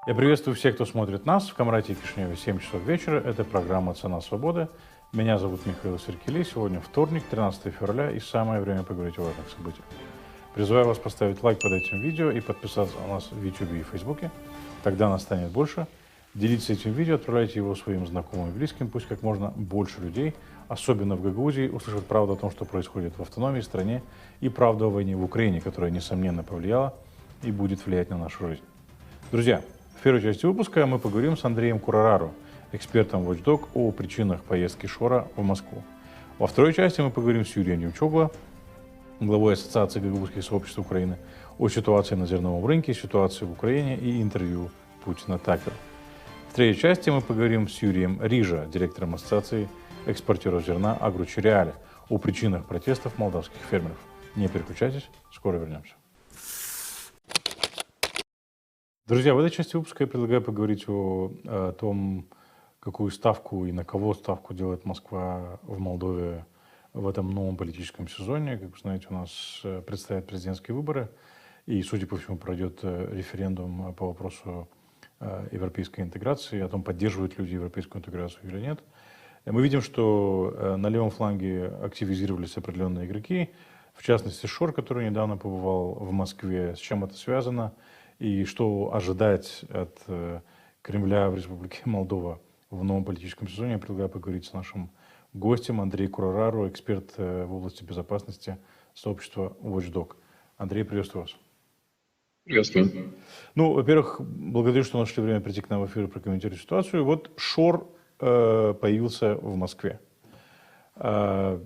Я приветствую всех, кто смотрит нас в Камрате и Кишиневе 7 часов вечера. Это программа «Цена свободы». Меня зовут Михаил Серкили. Сегодня вторник, 13 февраля, и самое время поговорить о важных событиях. Призываю вас поставить лайк под этим видео и подписаться на нас в YouTube и Фейсбуке. Тогда нас станет больше. Делитесь этим видео, отправляйте его своим знакомым и близким. Пусть как можно больше людей, особенно в Гагаузии, услышат правду о том, что происходит в автономии, стране, и правду о войне в Украине, которая, несомненно, повлияла и будет влиять на нашу жизнь. Друзья, в первой части выпуска мы поговорим с Андреем Курарару, экспертом Watchdog, о причинах поездки Шора в Москву. Во второй части мы поговорим с Юрием Демчогло, главой Ассоциации гагаузских сообществ Украины, о ситуации на зерновом рынке, ситуации в Украине и интервью Путина Такеру. В третьей части мы поговорим с Юрием Рижа, директором Ассоциации экспортеров зерна Агрочереале, о причинах протестов молдавских фермеров. Не переключайтесь, скоро вернемся. Друзья, в этой части выпуска я предлагаю поговорить о том, какую ставку и на кого ставку делает Москва в Молдове в этом новом политическом сезоне. Как вы знаете, у нас предстоят президентские выборы, и, судя по всему, пройдет референдум по вопросу европейской интеграции, о том, поддерживают люди европейскую интеграцию или нет. Мы видим, что на левом фланге активизировались определенные игроки, в частности Шор, который недавно побывал в Москве. С чем это связано? И что ожидать от Кремля в Республике Молдова в новом политическом сезоне, я предлагаю поговорить с нашим гостем Андреем Курарару, эксперт в области безопасности сообщества Watchdog. Андрей, приветствую вас. Приветствую. Ну, во-первых, благодарю, что нашли время прийти к нам в эфир и прокомментировать ситуацию. Вот Шор появился в Москве. С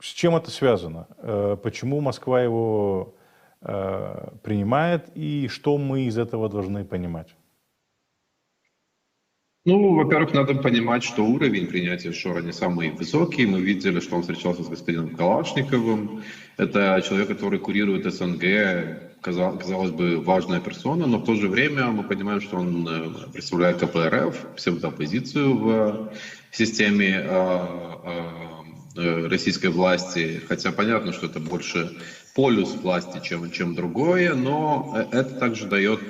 чем это связано? Почему Москва его принимает, и что мы из этого должны понимать? Ну, во-первых, надо понимать, что уровень принятия Шора не самый высокий. Мы видели, что он встречался с господином Калашниковым. Это человек, который курирует СНГ, казалось бы, важная персона, но в то же время мы понимаем, что он представляет КПРФ, псевдооппозицию в системе российской власти. Хотя понятно, что это больше полюс власти, чем другое, но это также дает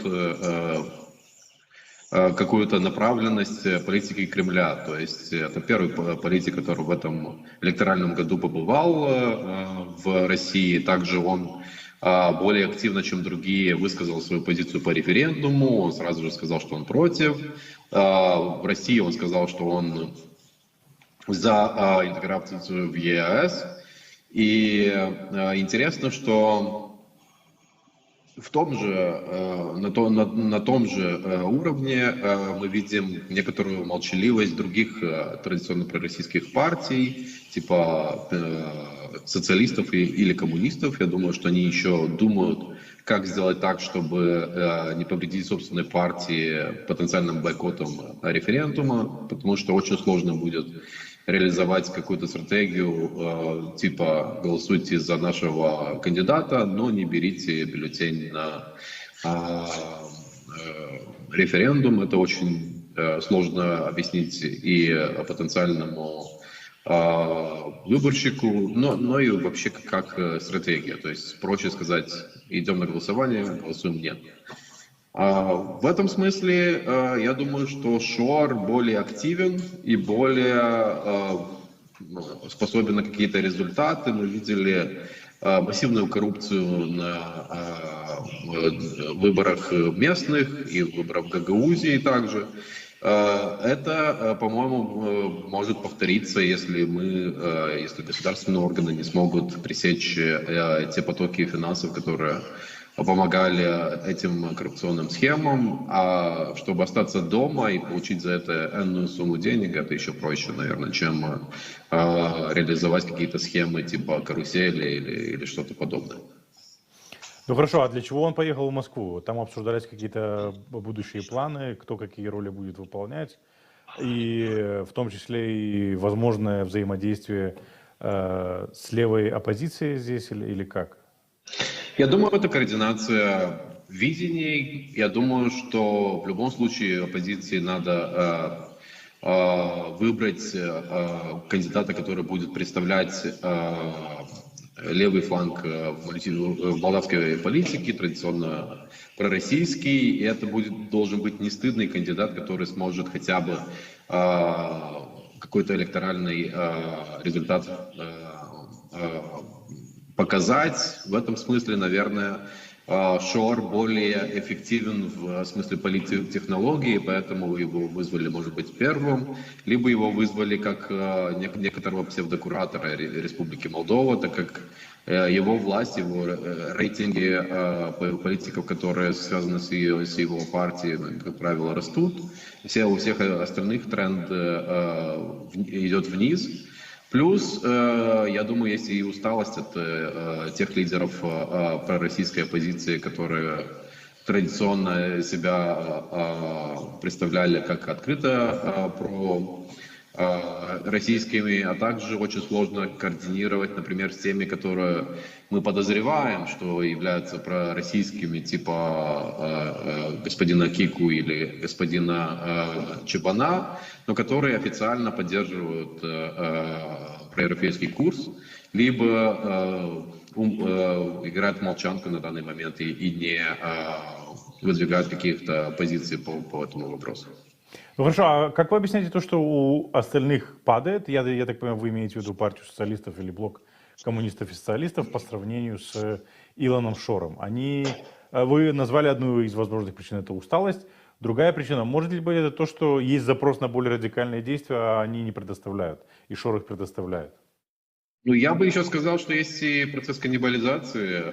какую-то направленность политики Кремля. То есть это первый политик, который в этом электоральном году побывал в России. Также он более активно, чем другие, высказал свою позицию по референдуму. Он сразу же сказал, что он против. В России он сказал, что он за интеграцию в ЕАЭС. И интересно, что в том же, на том же уровне мы видим некоторую молчаливость других традиционно пророссийских партий, типа социалистов или коммунистов. Я думаю, что они еще думают, как сделать так, чтобы не повредить собственной партии потенциальным бойкотом референдума, потому что очень сложно будет реализовать какую-то стратегию, типа голосуйте за нашего кандидата, но не берите бюллетень на референдум. Это очень сложно объяснить и потенциальному выборщику, но и вообще как стратегия. То есть проще сказать, идем на голосование, голосуем нет. В этом смысле я думаю, что Шор более активен и более способен на какие-то результаты. Мы видели массивную коррупцию на выборах местных и выборах в Гагаузии также. Это, по-моему, может повториться, если государственные органы не смогут пресечь те потоки финансов, которые помогали этим коррупционным схемам, а чтобы остаться дома и получить за это энную сумму денег, это еще проще, наверное, чем реализовать какие-то схемы типа карусели или что-то подобное. Ну хорошо, а для чего он поехал в Москву? Там обсуждались какие-то будущие планы, кто какие роли будет выполнять, и в том числе и возможное взаимодействие с левой оппозицией здесь или как? Я думаю, это координация видений. Я думаю, что в любом случае оппозиции надо выбрать кандидата, который будет представлять левый фланг в молдавской политике, традиционно пророссийский, и это должен быть не стыдный кандидат, который сможет хотя бы какой-то электоральный результат показать. В этом смысле, наверное, Шор более эффективен в смысле политтехнологии, поэтому его вызвали, может быть, первым, либо его вызвали как некоторого псевдокуратора Республики Молдова, так как его власть, его рейтинги политиков, которые связаны с его партией, как правило, растут. У всех остальных тренд идет вниз. Плюс, я думаю, есть и усталость от тех лидеров пророссийской оппозиции, которые традиционно себя представляли как открыто пророссийскими, а также очень сложно координировать, например, с теми, которые мы подозреваем, что являются пророссийскими, типа господина Кику или господина Чебана, но которые официально поддерживают проевропейский курс, либо играют в молчанку на данный момент и не выдвигают каких-то позиций по этому вопросу. Ну хорошо, а как вы объясняете то, что у остальных падает? Я так понимаю, вы имеете в виду партию социалистов или блок коммунистов и социалистов по сравнению с Илоном Шором. Вы назвали одну из возможных причин, это усталость. Другая причина, может ли быть это то, что есть запрос на более радикальные действия, а они не предоставляют, и Шор их предоставляет? Ну, я бы еще сказал, что есть и процесс каннибализации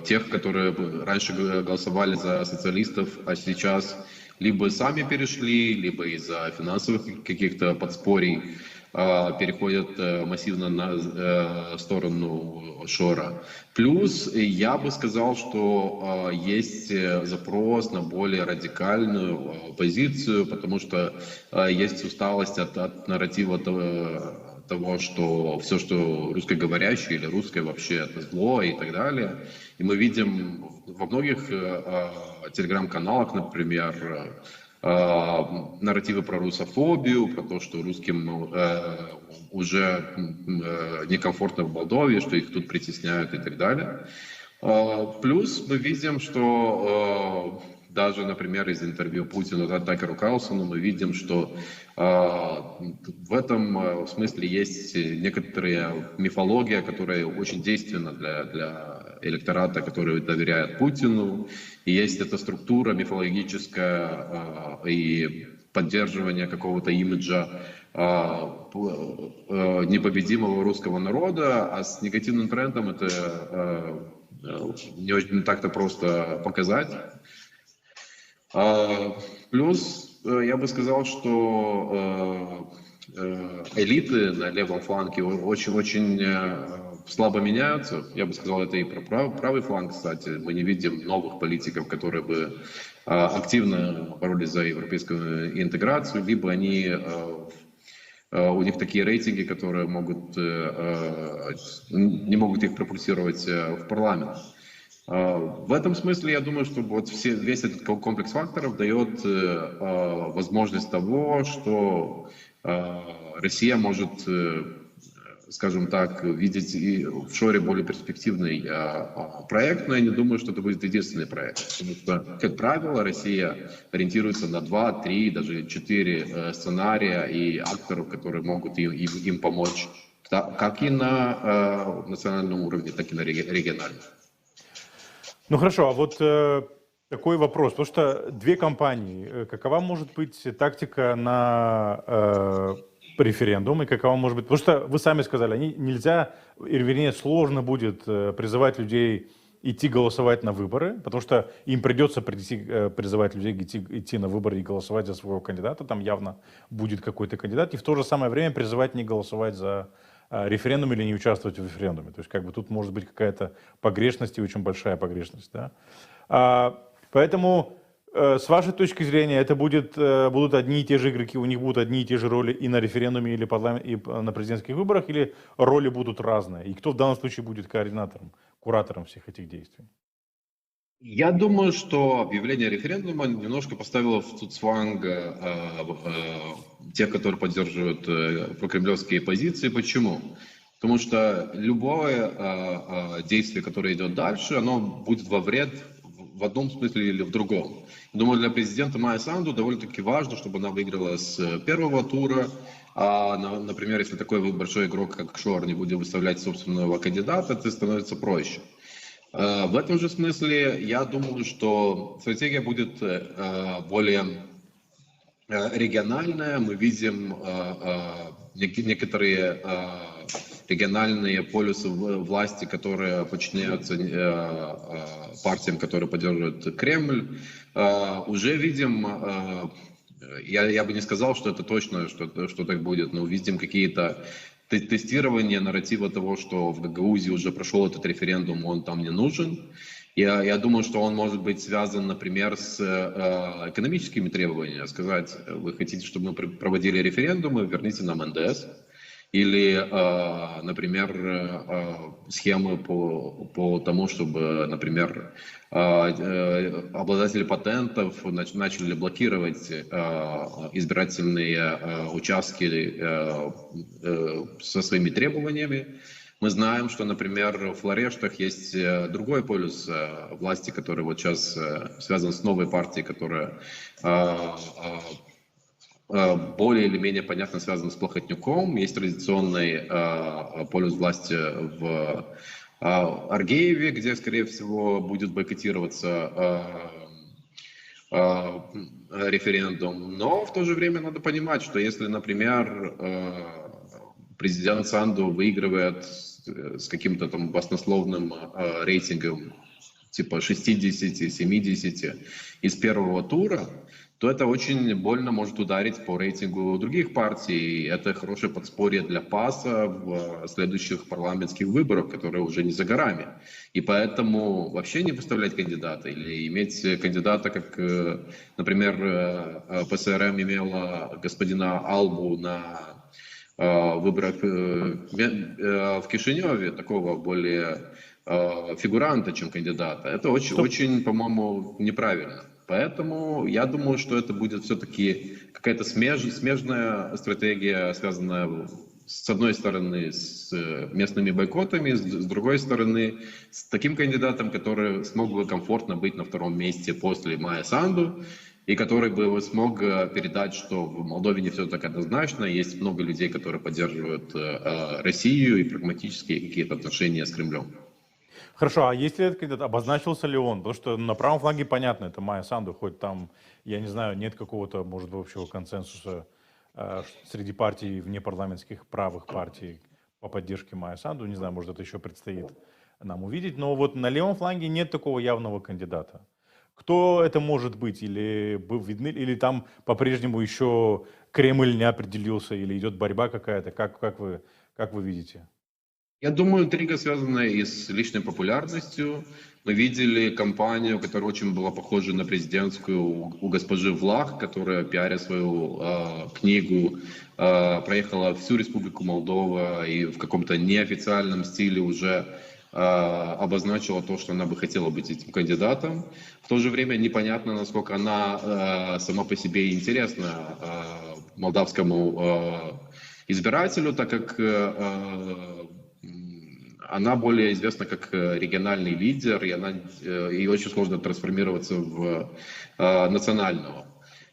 тех, которые раньше голосовали за социалистов, а сейчас либо сами перешли, либо из-за финансовых каких-то подспорий переходят массивно на сторону Шора. Плюс я бы сказал, что есть запрос на более радикальную позицию, потому что есть усталость от нарратива того, что все, что русскоговорящее или русское вообще это зло и так далее. И мы видим во многих телеграм-каналах, например, нарративы про русофобию, про то, что русским уже некомфортно в Молдове, что их тут притесняют и так далее. Плюс мы видим, что даже, например, из интервью Путина Такеру Карлсону мы видим, что в этом смысле есть некоторая мифология, которая очень действенна для электората, который доверяет Путину. И есть эта структура мифологическая и поддерживание какого-то имиджа непобедимого русского народа, а с негативным трендом это не очень так-то просто показать. Плюс я бы сказал, что элиты на левом фланге очень-очень слабо меняются. Я бы сказал, это и про правый фланг, кстати. Мы не видим новых политиков, которые бы активно боролись за европейскую интеграцию, либо у них такие рейтинги, которые не могут их пропульсировать в парламент. В этом смысле я думаю, что весь этот комплекс факторов дает возможность того, что Россия может, скажем так, видеть и в Шоре более перспективный проект, но я не думаю, что это будет единственный проект. Потому что, как правило, Россия ориентируется на 2, 3, даже 4 сценария и акторов, которые могут им помочь, как и на национальном уровне, так и на региональном. Ну хорошо, а вот такой вопрос, потому что две компании, какова может быть тактика на референдум и какова может быть, потому что вы сами сказали, нельзя, вернее, сложно будет призывать людей идти голосовать на выборы, потому что им придется призывать людей идти на выборы и голосовать за своего кандидата, там явно будет какой-то кандидат, и в то же самое время призывать не голосовать за референдум или не участвовать в референдуме. То есть как бы тут может быть какая-то погрешность и очень большая погрешность. Да? Поэтому с вашей точки зрения это будут одни и те же игроки, у них будут одни и те же роли и на референдуме, или и на президентских выборах, или роли будут разные? И кто в данном случае будет координатором, куратором всех этих действий? Я думаю, что объявление референдума немножко поставило в цуцванг тех, которые поддерживают прокремлевские позиции. Почему? Потому что любое действие, которое идет дальше, оно будет во вред в одном смысле или в другом. Думаю, для президента Майя Санду довольно-таки важно, чтобы она выиграла с первого тура. Например, если такой большой игрок, как Шор, не будет выставлять собственного кандидата, это становится проще. В этом же смысле я думаю, что стратегия будет более региональная. Мы видим некоторые региональные полюсы власти, которые подчиняются партиям, которые поддерживают Кремль. Уже видим, я бы не сказал, что это точно, что так будет, но видим какие-то тестирование нарратива того, что в Гагаузии уже прошел этот референдум, он там не нужен. Я думаю, что он может быть связан, например, с экономическими требованиями. Сказать, вы хотите, чтобы мы проводили референдумы, верните нам НДС. Или, например, схемы по тому, чтобы, например, обладатели патентов начали блокировать избирательные участки со своими требованиями. Мы знаем, что, например, в Флорештах есть другой полюс власти, который вот сейчас связан с новой партией, которая более или менее понятно связан с Плохотнюком. Есть традиционный полюс власти в Аргееве, где, скорее всего, будет бойкотироваться референдум. Но в то же время надо понимать, что если, например, президент Санду выигрывает с каким-то там баснословным рейтингом типа 60-70 из первого тура, то это очень больно может ударить по рейтингу других партий. Это хорошее подспорье для ПАСа в следующих парламентских выборах, которые уже не за горами. И поэтому вообще не выставлять кандидата или иметь кандидата, как, например, ПСРМ имела господина Албу на выборах в Кишиневе, такого более фигуранта, чем кандидата. Это очень, по-моему, неправильно. Поэтому я думаю, что это будет все-таки какая-то смежная стратегия, связанная с одной стороны с местными бойкотами, с другой стороны с таким кандидатом, который смог бы комфортно быть на втором месте после Майя Санду, и который бы смог передать, что в Молдове не все так однозначно, есть много людей, которые поддерживают Россию и прагматические какие-то отношения с Кремлем. Хорошо, а если этот кандидат, обозначился ли он? Потому что на правом фланге понятно, это Майя Санду, хоть там, я не знаю, нет какого-то, может, общего консенсуса среди партий, внепарламентских правых партий по поддержке Майя Санду, не знаю, может, это еще предстоит нам увидеть, но вот на левом фланге нет такого явного кандидата. Кто это может быть? Или видны, или там по-прежнему еще Кремль не определился, или идет борьба какая-то? Как вы видите? Я думаю, интрига связана и с личной популярностью. Мы видели кампанию, которая очень была похожа на президентскую у госпожи Влах, которая, пиаря свою книгу, проехала всю Республику Молдова и в каком-то неофициальном стиле уже обозначила то, что она бы хотела быть этим кандидатом. В то же время непонятно, насколько она сама по себе интересна молдавскому избирателю, так как она более известна как региональный лидер, и ей очень сложно трансформироваться в национального.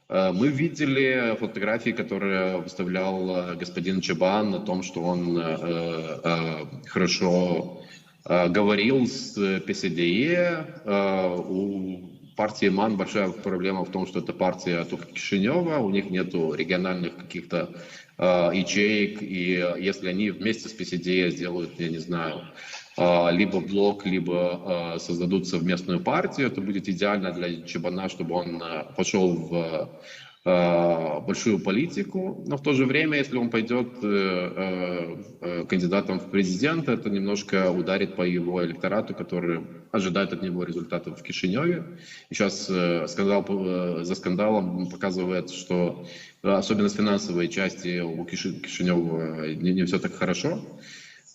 Мы видели фотографии, которые выставлял господин Чабан о том, что он хорошо говорил с ПСДЕ. У партии МАН большая проблема в том, что это партия только Кишинева, у них нету региональных каких-то ячеек, и если они вместе с ПСДЕ сделают, я не знаю, либо блок, либо создадут совместную партию, это будет идеально для Чабана, чтобы он пошел в большую политику, но в то же время, если он пойдет кандидатом в президенты, это немножко ударит по его электорату, который ожидает от него результатов в Кишиневе. И сейчас скандал за скандалом показывает, что особенно с финансовой части у Кишинева не все так хорошо.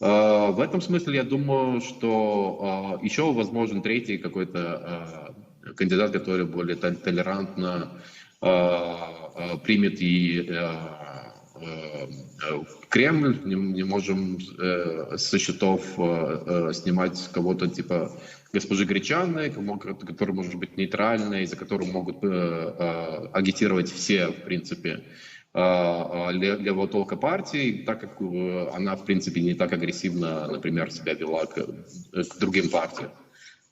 В этом смысле я думаю, что еще возможен третий какой-то кандидат, который более толерантно примет и Кремль, не можем со счетов снимать кого-то типа госпожи Гречаной, который может быть нейтральной, за которым могут агитировать все, в принципе, левого толка партии, так как она, в принципе, не так агрессивно, например, себя вела к другим партиям.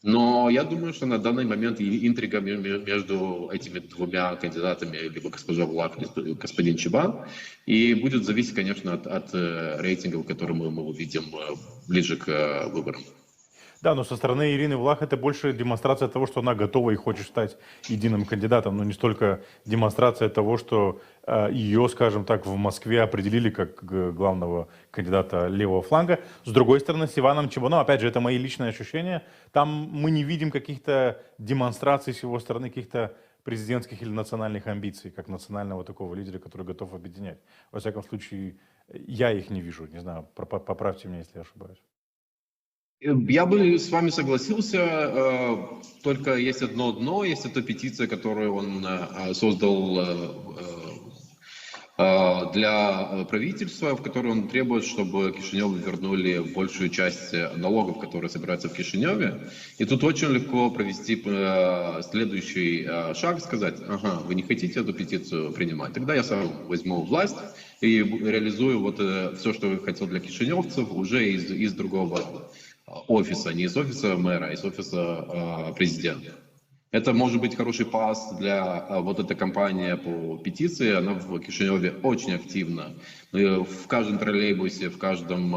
Но я думаю, что на данный момент интрига между этими двумя кандидатами, либо госпожа Влах, либо господин Чабан, и будет зависеть, конечно, от рейтингов, которые мы увидим ближе к выборам. Да, но со стороны Ирины Влах это больше демонстрация того, что она готова и хочет стать единым кандидатом, но не столько демонстрация того, что ее, скажем так, в Москве определили как главного кандидата левого фланга. С другой стороны, с Иваном Чебаном, опять же, это мои личные ощущения, там мы не видим каких-то демонстраций с его стороны, каких-то президентских или национальных амбиций, как национального такого лидера, который готов объединять. Во всяком случае, я их не вижу. Не знаю, поправьте меня, если я ошибаюсь. Я бы с вами согласился, только есть одно дно, есть эта петиция, которую он создал для правительства, в которой он требует, чтобы Кишиневу вернули большую часть налогов, которые собираются в Кишиневе. И тут очень легко провести следующий шаг, сказать: ага, вы не хотите эту петицию принимать, тогда я сам возьму власть и реализую вот все, что я хотел для кишиневцев, уже из другого офиса, не из офиса мэра, а из офиса президента. Это может быть хороший пас для вот этой кампании по петиции. Она в Кишиневе очень активна. В каждом троллейбусе, в каждом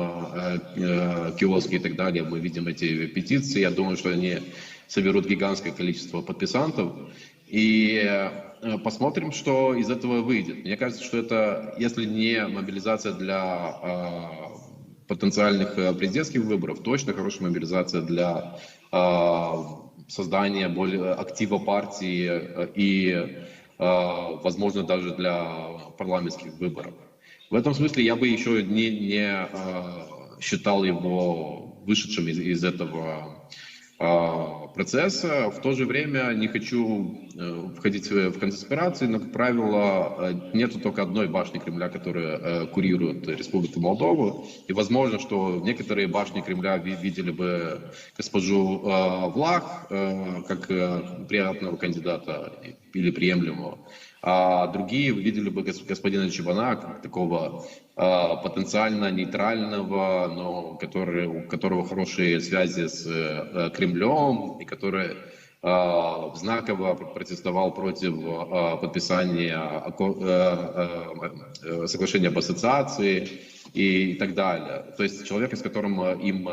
киоске и так далее мы видим эти петиции. Я думаю, что они соберут гигантское количество подписантов. И посмотрим, что из этого выйдет. Мне кажется, что это, если не мобилизация для потенциальных президентских выборов, точно хорошая мобилизация для создания более актива партии и, возможно, даже для парламентских выборов. В этом смысле я бы еще не считал его вышедшим из этого процесса. В то же время не хочу входить в конспирации, но, как правило, нету только одной башни Кремля, которая курирует Республику Молдову. И возможно, что некоторые башни Кремля видели бы госпожу Влах как приятного кандидата или приемлемого, а другие видели бы господина Чебана как такого потенциально нейтрального, но у которого хорошие связи с Кремлем, и который знаково протестовал против подписания соглашения об ассоциации и так далее. То есть человека, с которым им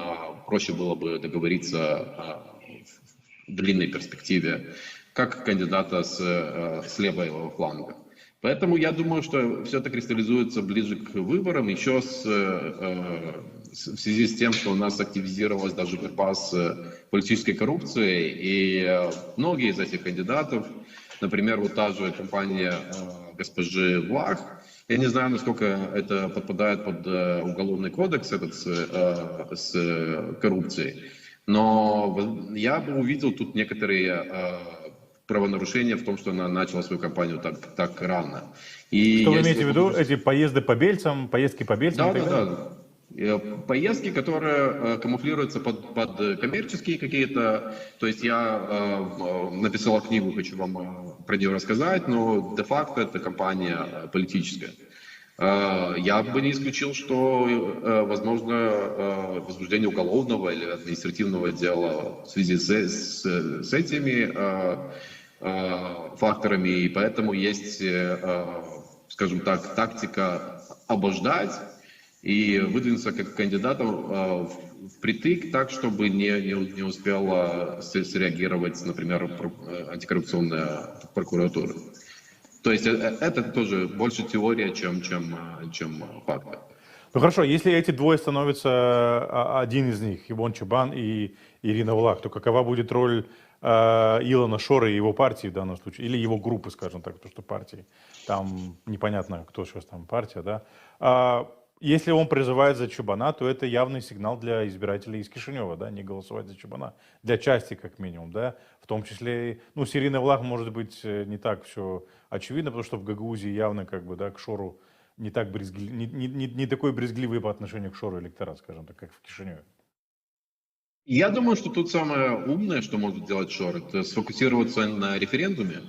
проще было бы договориться в длинной перспективе, как кандидата с левого фланга. Поэтому я думаю, что все это кристаллизуется ближе к выборам, еще в связи с тем, что у нас активизировалась даже борьба с политической коррупцией, и многие из этих кандидатов, например, вот та же компания госпожи Влах, я не знаю, насколько это подпадает под уголовный кодекс этот с коррупцией, но я бы увидел тут некоторые правонарушения в том, что она начала свою кампанию так рано. И что вы имеете в виду? Эти поездки по Бельцам и так далее? Да. Поездки, которые камуфлируются под коммерческие какие-то. То есть я написал книгу, хочу вам про нее рассказать, но де-факто это кампания политическая. Я бы не исключил, что возможно возбуждение уголовного или административного дела в связи с этими факторами, и поэтому есть, скажем так, тактика обождать и выдвинуться как кандидатом впритык так, чтобы не успела среагировать, например, антикоррупционная прокуратура. То есть это тоже больше теория, чем факты. Ну хорошо, если эти двое становятся, один из них, Иван Чабан и Ирина Влах, то какова будет роль Илона Шора и его партии в данном случае, или его группы, скажем так, потому что партии, там непонятно, кто сейчас там партия, да. Если он призывает за Чабана, то это явный сигнал для избирателей из Кишинева, да, не голосовать за Чабана, для части как минимум, да, в том числе, ну, с Ириной Влах может быть не так все очевидно, потому что в Гагаузии явно как бы, да, к Шору не такой брезгливый по отношению к Шору электорат, скажем так, как в Кишиневе? Я думаю, что тут самое умное, что может делать Шор, это сфокусироваться на референдуме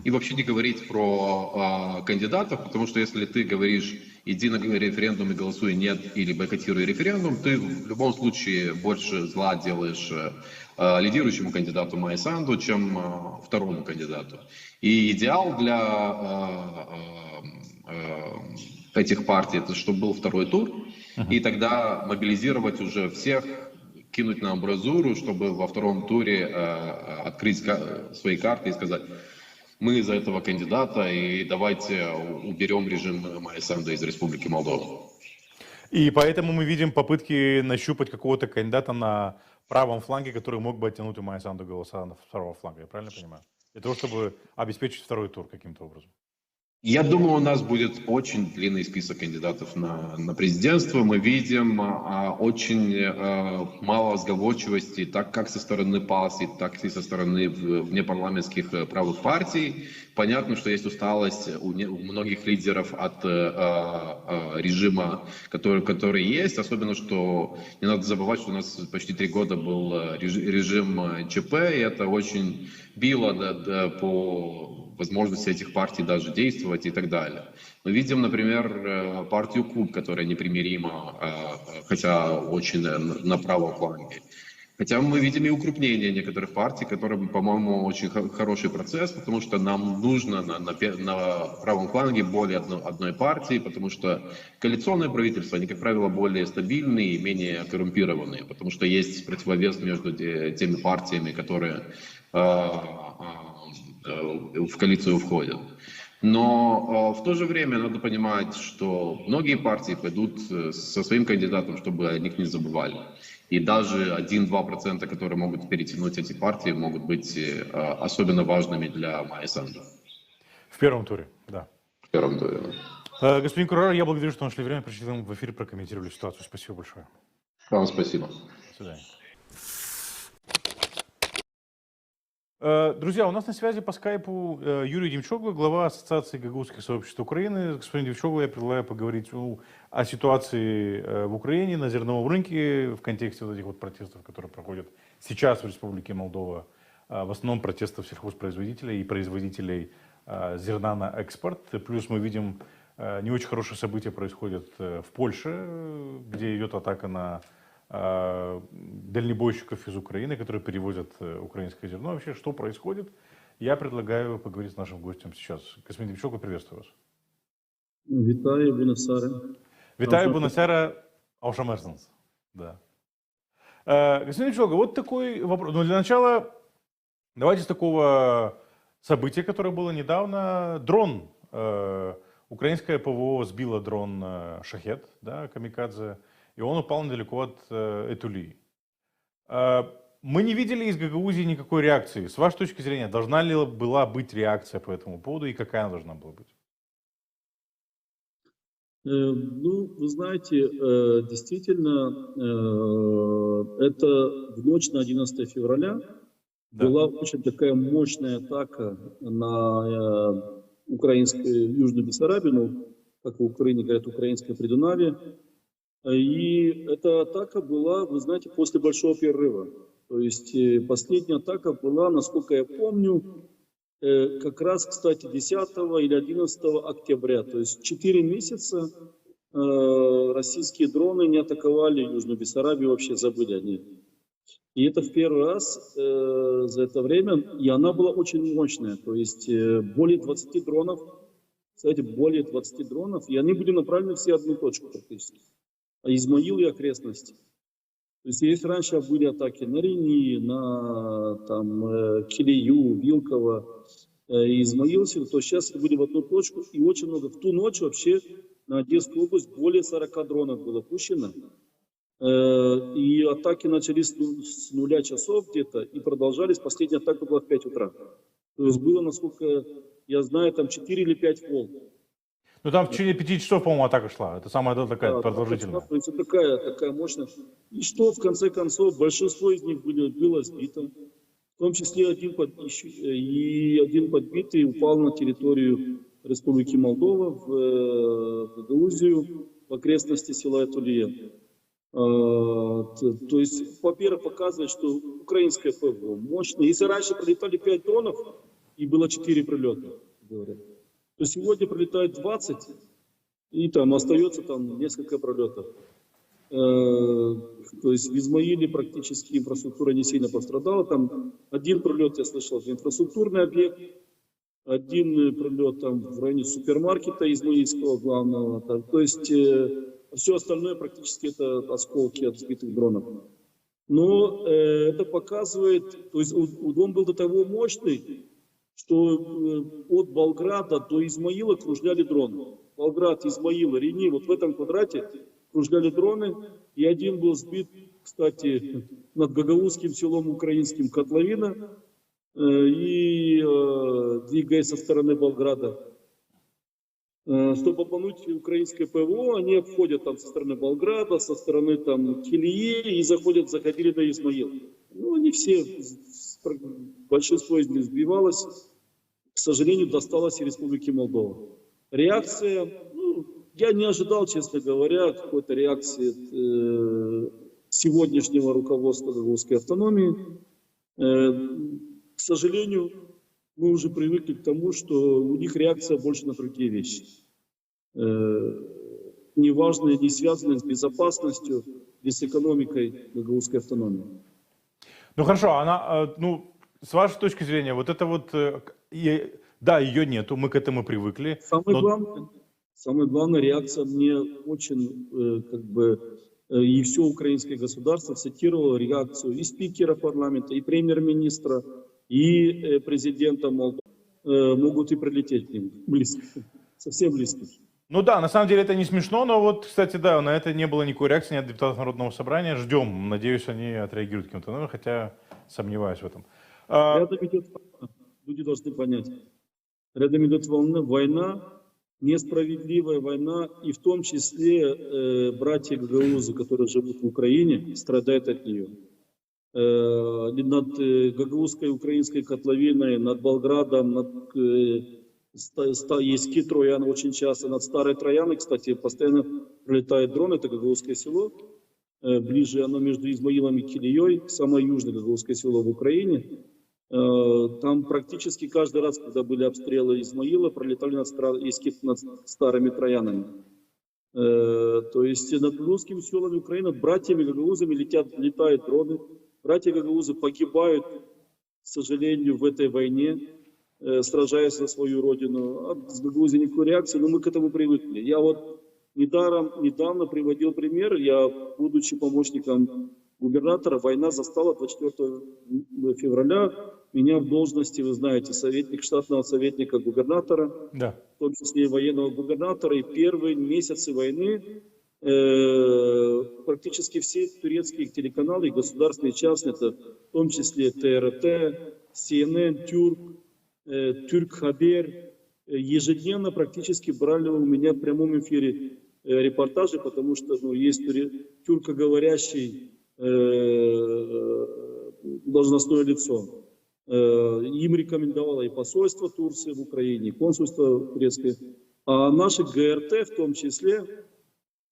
и вообще не говорить про кандидатов, потому что если ты говоришь, иди на референдум и голосуй нет или бойкотируй референдум, ты в любом случае больше зла делаешь лидирующему кандидату Майя Санду, чем второму кандидату. И идеал для этих партий, это чтобы был второй тур, и тогда мобилизировать уже всех, кинуть на амбразуру, чтобы во втором туре открыть свои карты и сказать, мы за этого кандидата, и давайте уберем режим Майя Санду из Республики Молдова. И поэтому мы видим попытки нащупать какого-то кандидата на правом фланге, который мог бы оттянуть у Майя Санду голоса на второго фланга, я правильно понимаю? Для того, чтобы обеспечить второй тур каким-то образом. Я думаю, у нас будет очень длинный список кандидатов на президентство. Мы видим очень мало сговорчивости, так как со стороны ПАС, так и со стороны внепарламентских правых партий. Понятно, что есть усталость у многих лидеров от режима, который есть. Особенно, что не надо забывать, что у нас почти 3 года был режим ЧП, и это очень било по возможности этих партий даже действовать и так далее. Мы видим, например, партию КУБ, которая непримирима, хотя очень на правом фланге. Хотя мы видим и укрупнение некоторых партий, которые, по-моему, очень хороший процесс, потому что нам нужно на правом фланге более одной партии, потому что коалиционные правительства, они, как правило, более стабильные и менее коррумпированные, потому что есть противовес между теми партиями, которые в коалицию входят. Но в то же время надо понимать, что многие партии пойдут со своим кандидатом, чтобы о них не забывали. И даже 1-2%, которые могут перетянуть эти партии, могут быть особенно важными для Майя Санду. В первом туре, да. В первом туре, да. Господин Курар, я благодарю, что нашли время, пришли в эфир, прокомментировали ситуацию. Спасибо большое. Вам спасибо. До свидания. Друзья, у нас на связи по скайпу Юрий Демчогло, глава Ассоциации гагаузских сообществ Украины. Господин Демчогло, я предлагаю поговорить о ситуации в Украине, на зерновом рынке, в контексте вот этих вот протестов, которые проходят сейчас в Республике Молдова, в основном протестов сельхозпроизводителей и производителей зерна на экспорт. Плюс мы видим, не очень хорошие события происходят в Польше, где идет атака на дальнобойщиков из Украины, которые перевозят украинское зерно. Вообще, что происходит? Я предлагаю поговорить с нашим гостем сейчас. Господин Демчогло, приветствую вас. Витаю, Бунасара. Витаю, Бунасара, Аушамерсенс. Да. Господин Демчогло, вот такой вопрос. Но для начала давайте с такого события, которое было недавно. Дрон. Украинское ПВО сбило дрон «Шахед», да, камикадзе, и он упал недалеко от Этулии. Мы не видели из Гагаузии никакой реакции. С вашей точки зрения, должна ли была быть реакция по этому поводу и какая она должна была быть? Ну, вы знаете, действительно, это в ночь на 11 февраля была очень такая мощная атака на украинскую Южную Бессарабию, ну, как в Украине говорят, украинское Придунавье. И эта атака была, вы знаете, после большого перерыва. То есть последняя атака была, насколько я помню, как раз, кстати, 10 или 11 октября. То есть 4 месяца российские дроны не атаковали Южную Бессарабию, вообще забыли о ней. И это в первый раз за это время, и она была очень мощная. То есть более 20 дронов, кстати, более 20 дронов, и они были направлены все в одну точку практически. Измаил и окрестности. То есть если раньше были атаки на Рени, на там, Килию, Вилково, Измаилск, то сейчас были в одну точку. И очень много. В ту ночь вообще на Одесскую область более 40 дронов было пущено. И атаки начались с 0 часов где-то и продолжались. Последняя атака была в 5 утра. То есть было, насколько я знаю, там 4 или 5 волн. Ну там в течение 5 часов, по-моему, атака шла. Это самая такая продолжительная. То есть такая мощная. И что, в конце концов, большинство из них было сбито. В том числе один подбитый упал на территорию Республики Молдова в Гагаузию, в окрестности села Этулия. То есть, во-первых, показывает, что украинское ПВО мощное. Если раньше пролетали 5 дронов и было 4 прилета, говорят, то сегодня пролетает 20, и там остается там несколько пролетов. То есть в Измаиле практически инфраструктура не сильно пострадала. Там один пролет, я слышал, инфраструктурный объект, один пролет там в районе супермаркета измаильского главного. Там, то есть все остальное практически это осколки от сбитых дронов. Но это показывает, то есть он был до того мощный, что от Болграда до Измаила кружляли дроны. Болград, Измаил, Рени, вот в этом квадрате кружляли дроны, и один был сбит, кстати, над гагаузским селом украинским Котловина, и двигаясь со стороны Болграда. Чтобы обмануть украинское ПВО, они обходят там со стороны Болграда, со стороны там Килии и заходили на Измаил. Ну, они все, большинство из них сбивалось, к сожалению, досталось и Республике Молдова. Реакция, ну, я не ожидал, честно говоря, какой-то реакции сегодняшнего руководства гагаузской автономии. К сожалению, мы уже привыкли к тому, что у них реакция больше на другие вещи. Неважные, не связанные с безопасностью и с экономикой гагаузской автономии. Ну хорошо, она, ну, с вашей точки зрения, вот это вот, да, ее нету, мы к этому привыкли. Самое главное, реакция мне очень, как бы, и все украинское государство цитировало реакцию и спикера парламента, и премьер-министра, и президента Молдовы. Могут и прилететь к ним близко, совсем близко. Ну да, на самом деле это не смешно, но вот, кстати, да, на это не было никакой реакции от депутатов Народного собрания. Ждем, надеюсь, они отреагируют каким-то номером, хотя сомневаюсь в этом. Рядом идет война, люди должны понять. Рядом идет война, несправедливая война, и в том числе братья гагаузы, которые живут в Украине, страдают от нее. Над гагаузской украинской котловиной, над Болградом, над есть Троян очень часто, над Старой Трояной, кстати, постоянно прилетает дрон, это гагаузское село, ближе оно между Измаилом и Килией, самое южное гагаузское село в Украине. Там практически каждый раз, когда были обстрелы Измаила, пролетали над Старыми Троянами. То есть над русскими селами Украины, над братьями гагаузами летают дроны. Братья гагаузы погибают, к сожалению, в этой войне, сражаясь за свою родину. А с Гагаузией никакой реакции, но мы к этому привыкли. Я вот недавно приводил пример, я, будучи помощником губернатора, война застала 24 февраля, меня в должности, вы знаете, штатного советника губернатора, да, в том числе и военного губернатора, и первые месяцы войны практически все турецкие телеканалы, государственные и частные, это в том числе ТРТ, CNN, Türk Haber, ежедневно практически брали у меня в прямом эфире репортажи, потому что есть тюркоговорящий должностное лицо. Им рекомендовало и посольство Турции в Украине, и консульство турецкое. А наши ГРТ в том числе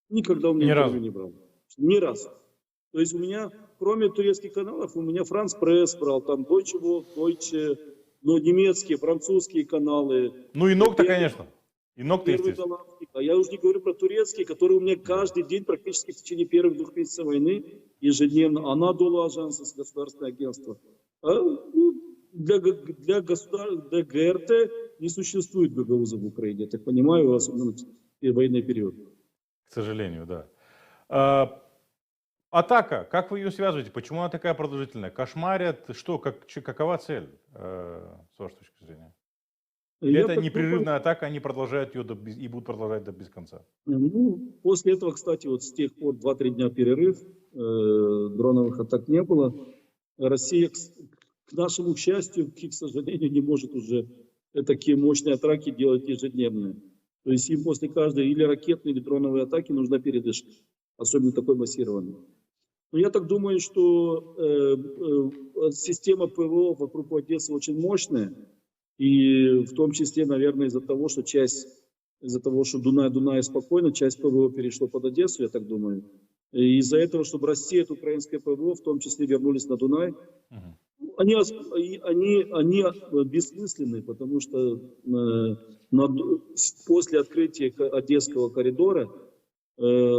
никогда у меня интервью не брал. Ни разу. То есть у меня, кроме турецких каналов, у меня Франц Пресс брал, там Deutsche Welle, Deutsche, но немецкие, французские каналы. Ну и Нокта, конечно. И Нокта, естественно. А я уже не говорю про турецкие, которые у меня каждый день, практически в течение первых 2 месяцев войны, ежедневно. Анадолу Ажанс, государственное агентство. Для ГРТ не существует гагаузов в Украине, я так понимаю, особенно в военный период. К сожалению, да. Атака, как вы ее связываете? Почему она такая продолжительная? Кошмарят? Что, какова цель, с вашей точки зрения? Это непрерывная атака, они продолжают ее и будут продолжать без конца. Ну, после этого, кстати, вот с тех пор 2-3 дня перерыв, дроновых атак не было. Россия, к нашему счастью, к сожалению, не может уже такие мощные атаки делать ежедневные. То есть им после каждой или ракетной, или дроновой атаки нужна передышка, особенно такой массированной. Но я так думаю, что система ПВО вокруг Одессы очень мощная. И в том числе, наверное, из-за того, что Дунай спокойно, часть ПВО перешло под Одессу, я так думаю. И из-за этого, чтобы рассеять украинское ПВО, в том числе вернулись на Дунай, они бессмысленны, потому что после открытия Одесского коридора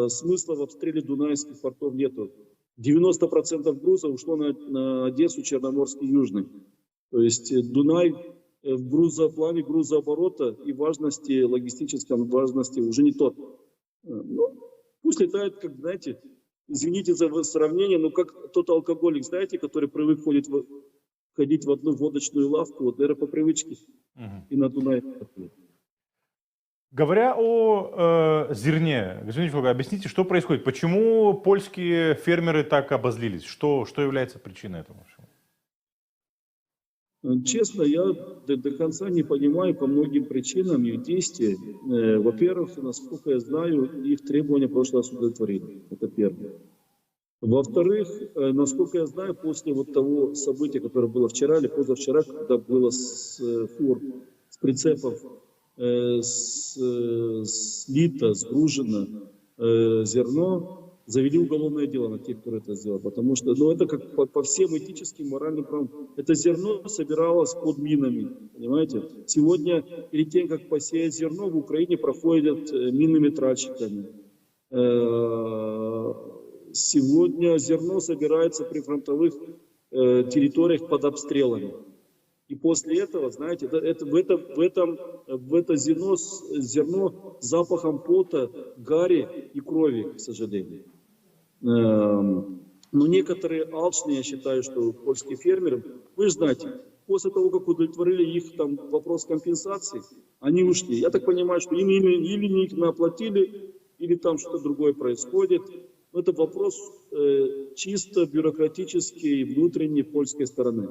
смысла в обстреле дунайских портов нету. 90% груза ушло на Одессу, Черноморский, Южный. То есть Дунай в грузоплане, грузооборота и важности, логистической важности уже не тот. Ну, пусть летает, как, знаете, извините за сравнение, но как тот алкоголик, знаете, который привык ходить в одну водочную лавку, вот, наверное, по привычке, и на Дунай. Говоря о зерне, господин Филипп, объясните, что происходит? Почему польские фермеры так обозлились? Что является причиной этого? Честно, я до конца не понимаю по многим причинам их действий. Во-первых, насколько я знаю, их требования в прошлый раз удовлетворили. Это первое. Во-вторых, насколько я знаю, после вот того события, которое было вчера или позавчера, когда было с фур, с прицепов, слито, сгружено зерно, завели уголовное дело на тех, кто это сделал. Потому что, ну, это как по всем этическим, моральным правам. Это зерно собиралось под минами, понимаете? Сегодня, перед тем, как посеять зерно, в Украине проходят минометральщиками. Сегодня зерно собирается при фронтовых территориях под обстрелами. И после этого, знаете, в это зерно с запахом пота, гари и крови, к сожалению. Но некоторые алчные, я считаю, что польские фермеры, вы же знаете, после того, как удовлетворили их там вопрос компенсации, они ушли. Я так понимаю, что или не их оплатили, или там что-то другое происходит. Но это вопрос чисто бюрократический, внутренней польской стороны.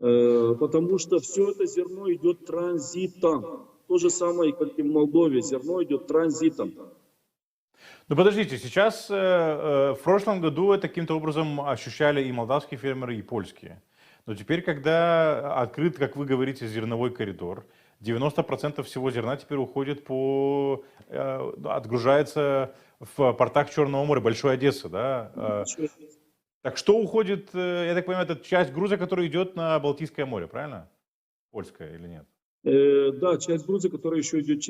Потому что все это зерно идет транзитом. То же самое, как и в Молдове, зерно идет транзитом. Ну подождите, сейчас в прошлом году это каким-то образом ощущали и молдавские фермеры, и польские. Но теперь, когда открыт, как вы говорите, зерновой коридор, 90% всего зерна теперь уходит отгружается в портах Черного моря, Большой Одессы, да? Так что уходит, я так понимаю, это часть груза, который идет на Балтийское море, правильно? Польское или нет? Да, часть груза, которая еще идет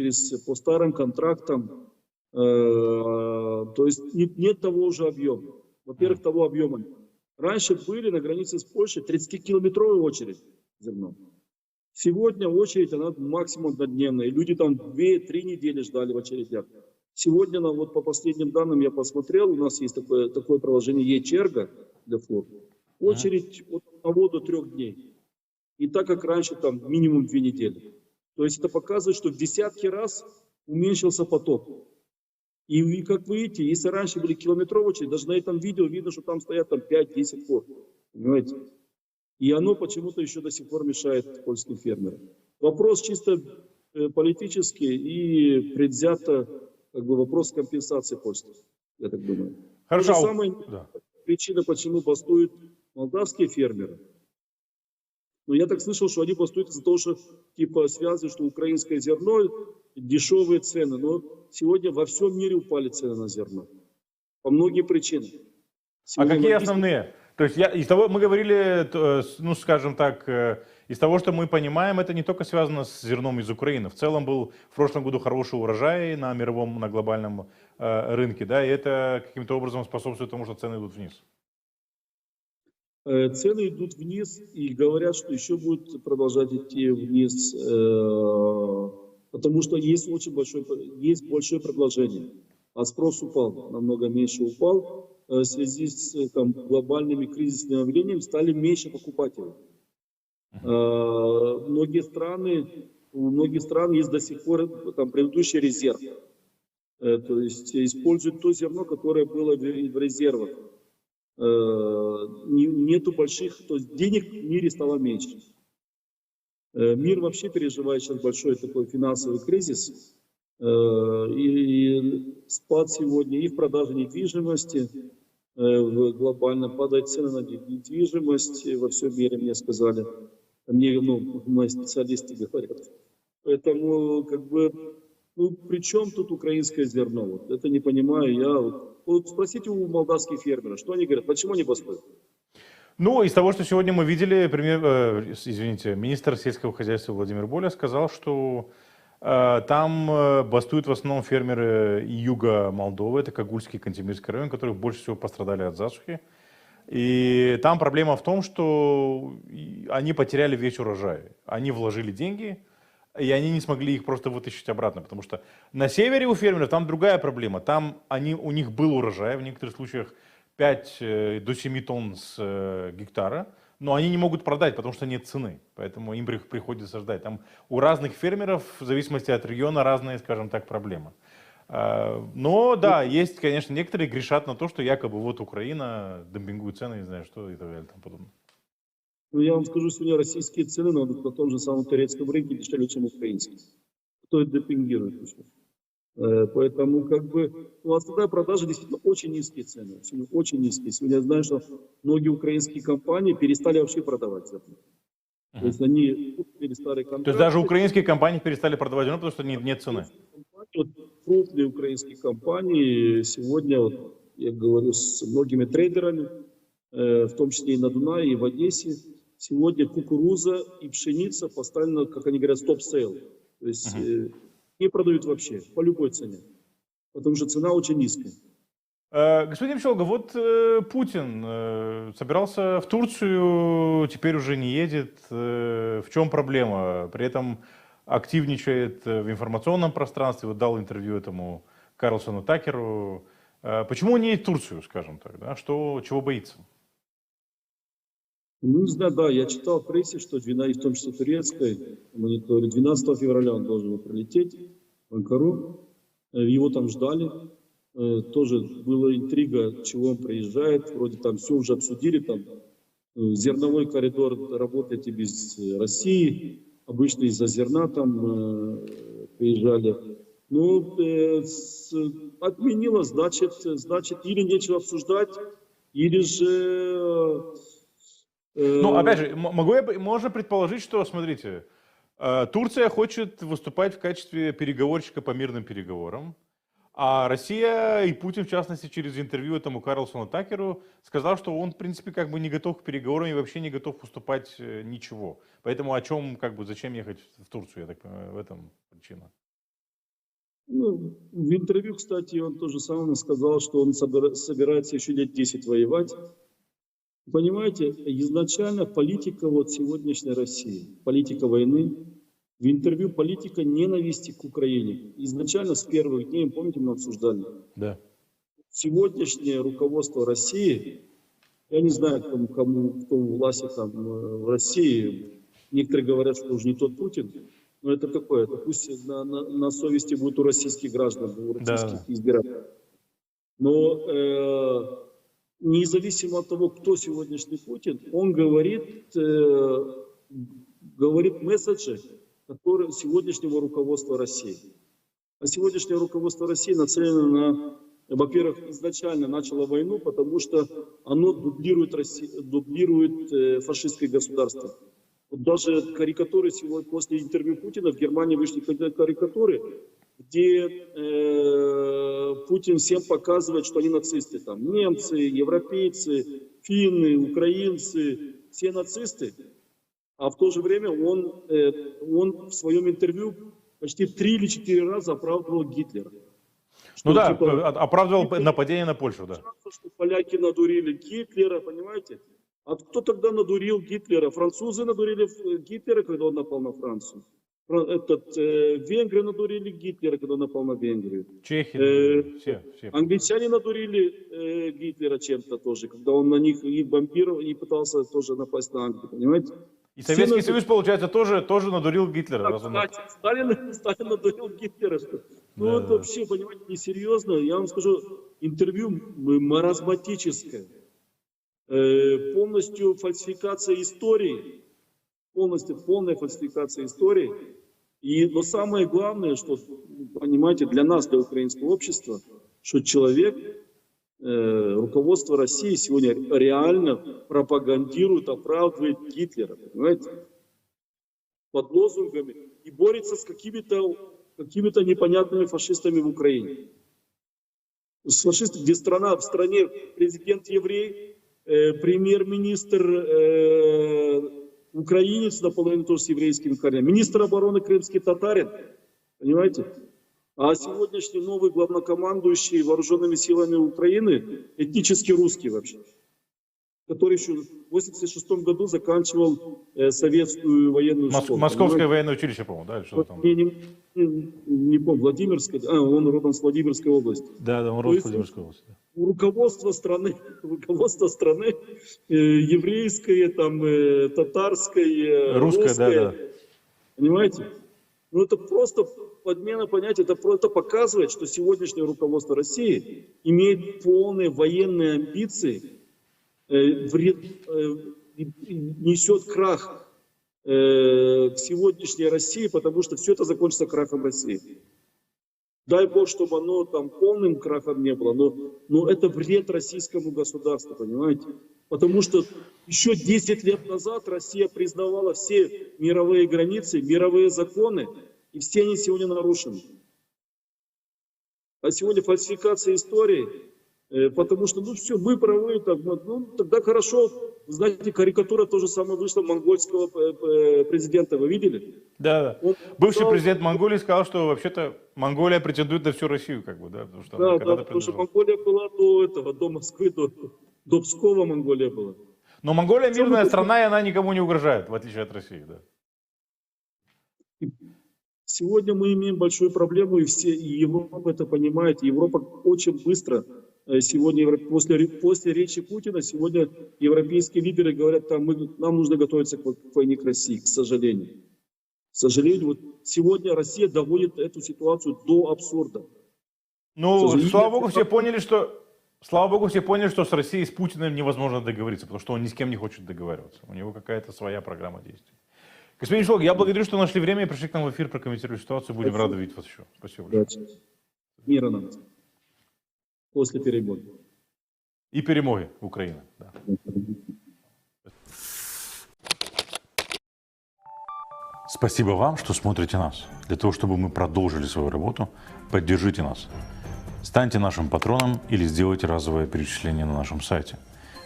по старым контрактам. То есть нет того уже объема. Во-первых, того объема. Раньше были на границе с Польшей 30-километровая очередь зерно. Сегодня очередь, она максимум однодневная. Люди там 2-3 недели ждали в очередях. Сегодня, вот по последним данным я посмотрел, у нас есть такое приложение Е-черга для флота. Очередь от 1 до 3 дней. И так как раньше там минимум 2 недели. То есть это показывает, что в десятки раз уменьшился поток. И как вы видите, если раньше были километровые очереди, даже на этом видео видно, что там стоят там 5-10 фур. Понимаете? И оно почему-то еще до сих пор мешает польским фермерам. Вопрос чисто политический и предвзято как бы вопрос компенсации польских, я так думаю. Хорошо. Самая причина, почему бастуют молдавские фермеры. Но я так слышал, что они бастуют из-за того, что типа связывают, что украинское зерно, дешевые цены. Но сегодня во всем мире упали цены на зерно. По многим причинам. Сегодня какие основные? То есть из того, мы говорили, ну скажем так, из того, что мы понимаем, это не только связано с зерном из Украины. В целом был в прошлом году хороший урожай на мировом, на глобальном рынке, да, и это каким-то образом способствует тому, что цены идут вниз. Цены идут вниз и говорят, что еще будут продолжать идти вниз, потому что есть есть большое предложение, а спрос упал, намного меньше упал. В связи с глобальными кризисными явлениями стали меньше покупателей. У многих стран есть до сих пор предыдущий резерв. То есть используют то зерно, которое было в резервах. Нету больших, то есть денег в мире стало меньше. Мир вообще переживает сейчас большой такой финансовый кризис. И спад сегодня и в продаже недвижимости, глобально падают цены на недвижимость во всем мире, мне сказали. Мне, мои специалисты говорят. Поэтому, как бы, при чем тут украинское зерно? Вот это не понимаю я. Вот спросите у молдавских фермеров, что они говорят, почему они бастуют? Ну, из того, что сегодня мы видели, министр сельского хозяйства Владимир Боля сказал, что там бастуют в основном фермеры юга Молдовы, это Кагульский и Кантемирский район, которые больше всего пострадали от засухи. И там проблема в том, что они потеряли весь урожай. Они вложили деньги, и они не смогли их просто вытащить обратно, потому что на севере у фермеров там другая проблема. Там у них был урожай, в некоторых случаях 5 до 7 тонн с гектара, но они не могут продать, потому что нет цены. Поэтому им приходится ждать. Там у разных фермеров, в зависимости от региона, разные, скажем так, проблемы. Но да, есть, конечно, некоторые грешат на то, что якобы вот Украина демпингует цены, не знаю что и так далее и тому подобное. Я вам скажу, сегодня российские цены на том же самом турецком рынке дешевле, чем украинские. Кто это демпингирует? Поэтому, как бы, у нас тогда продажи действительно очень низкие цены. Очень низкие. Сегодня я знаю, что многие украинские компании перестали вообще продавать зерно. То есть они купили старые контракты. То есть даже украинские компании перестали продавать зерно, потому что нет цены? Вот крупные украинские компании сегодня, вот, я говорю с многими трейдерами, в том числе и на Дунае, и в Одессе, сегодня кукуруза и пшеница поставлена, как они говорят, стоп-сейл. То есть не продают вообще, по любой цене, потому что цена очень низкая. Господин Пчелга, вот Путин собирался в Турцию, теперь уже не едет. В чем проблема? При этом активничает в информационном пространстве, вот дал интервью этому Карлсону Такеру. Почему он не едет в Турцию, скажем так, да? Чего боится? Не знаю, да, я читал в прессе, что в том числе турецкой, мониторе, 12 февраля он должен был прилететь в Анкару, его там ждали, тоже была интрига, чего он приезжает, вроде там все уже обсудили, там зерновой коридор работает и без России, обычно из-за зерна там приезжали. Ну, отменила, значит, или нечего обсуждать, или же... Ну, опять же, можно предположить, что, смотрите, Турция хочет выступать в качестве переговорщика по мирным переговорам, а Россия и Путин, в частности, через интервью этому Карлсону Такеру, сказал, что он, в принципе, как бы не готов к переговорам и вообще не готов уступать ничего. Поэтому зачем ехать в Турцию, я так понимаю, в этом причина. Ну, в интервью, кстати, он тоже самое сказал, что он собирается еще лет 10 воевать. Понимаете, изначально политика вот сегодняшней России, политика войны, в интервью политика ненависти к Украине. Изначально с первых дней, помните, мы обсуждали. Да. Сегодняшнее руководство России, я не знаю, кто у власти там в России, некоторые говорят, что уже не тот Путин, но это такое, это пусть на совести будет у российских граждан, у российских избирателей. Но независимо от того, кто сегодняшний Путин, он говорит месседжи, которые сегодняшнего руководства России. А сегодняшнее руководство России нацелено на, во-первых, изначально начало войну, потому что оно дублирует фашистское государство. Вот даже карикатуры сегодня, после интервью Путина в Германии вышли карикатуры, где Путин всем показывает, что они нацисты. Там немцы, европейцы, финны, украинцы, все нацисты. А в то же время он в своем интервью почти 3 или 4 раза оправдывал Гитлера. Ну да, оправдывал нападение на Польшу, да. Что поляки надурили Гитлера, понимаете? А кто тогда надурил Гитлера? Французы надурили Гитлера, когда он напал на Францию. Венгры надурили Гитлера, когда он напал на Венгрию. Чехи, все. Англичане надурили Гитлера чем-то тоже, когда он на них и бомбировал, и пытался тоже напасть на Англию, понимаете? И Советский Союз, получается, тоже надурил Гитлера. Сталин надурил Гитлера. Ну, это вообще, понимаете, несерьезно. Я вам скажу, интервью маразматическое. Полностью фальсификация истории. Полная фальсификация истории. Но самое главное, что, понимаете, для нас, для украинского общества, что человек, руководство России сегодня реально пропагандирует, оправдывает Гитлера, понимаете? под лозунгами и борется с какими-то непонятными фашистами в Украине. С фашистами, где в стране президент еврей, премьер-министр украинец, наполовину тоже с еврейскими корнями, министр обороны крымский татарин, понимаете? А сегодняшний новый главнокомандующий вооруженными силами Украины этнически русский вообще, который еще в 1986 году заканчивал советскую военную школу. Московское военное училище, по-моему, да? Или что там? Не помню, Владимирское, он родом с Владимирской области. Да, он родом с Владимирской области. Руководство страны еврейское, там, татарское, русское, да. Понимаете? Ну это просто подмена понятия, это показывает, что сегодняшнее руководство России имеет полные военные амбиции, несет крах к сегодняшней России, потому что все это закончится крахом России. Дай Бог, чтобы оно там полным крахом не было, но это вред российскому государству, понимаете? Потому что еще 10 лет назад Россия признавала все мировые границы, мировые законы, и все они сегодня нарушены. А сегодня фальсификация истории, потому что, все, мы правы, тогда хорошо. Знаете, карикатура то же самое вышла монгольского президента, вы видели? Да. Бывший президент Монголии сказал, что вообще-то Монголия претендует на всю Россию, как бы, да? Потому что, потому что Монголия была до Москвы, до Пскова Монголия была. Но Монголия мирная страна, и она никому не угрожает, в отличие от России, да. Сегодня мы имеем большую проблему, и Европа это понимает. Европа очень быстро, сегодня после речи Путина, сегодня европейские лидеры говорят, нам нужно готовиться к войне к России, к сожалению. К сожалению, вот сегодня Россия доводит эту ситуацию до абсурда. Ну, слава богу, все поняли, что с Россией, с Путиным невозможно договориться, потому что он ни с кем не хочет договариваться. У него какая-то своя программа действий. Господин Шилок, я благодарю, что нашли время и пришли к нам в эфир, прокомментировать ситуацию. Будем рады видеть вас еще. Спасибо большое. Мира нам. После перемог. И перемоги Украины. Да. Спасибо вам, что смотрите нас. Для того, чтобы мы продолжили свою работу, поддержите нас. Станьте нашим патроном или сделайте разовое перечисление на нашем сайте.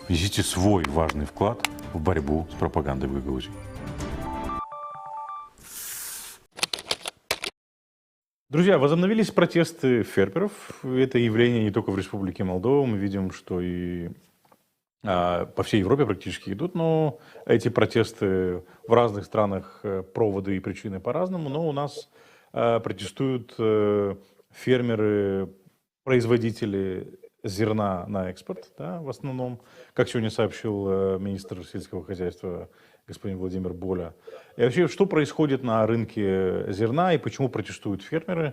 Внесите свой важный вклад в борьбу с пропагандой в Гагаузии. Друзья, возобновились протесты фермеров. Это явление не только в Республике Молдова. Мы видим, что и по всей Европе практически идут. Но эти протесты в разных странах, проводы и причины по-разному. Но у нас протестуют фермеры, производители зерна на экспорт, да, в основном. Как сегодня сообщил министр сельского хозяйства господин Владимир Боля. И вообще, что происходит на рынке зерна и почему протестуют фермеры?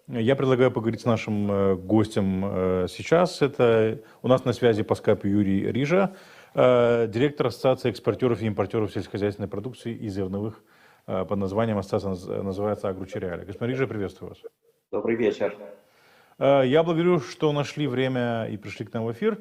Я предлагаю поговорить с нашим гостем сейчас. Это у нас на связи по скайпу Юрий Рижа, директор Ассоциации экспортеров и импортеров сельскохозяйственной продукции и зерновых под названием ассоциация называется Агрочереали. Господин Рижа, приветствую вас. Добрый вечер. Я благодарю, что нашли время и пришли к нам в эфир,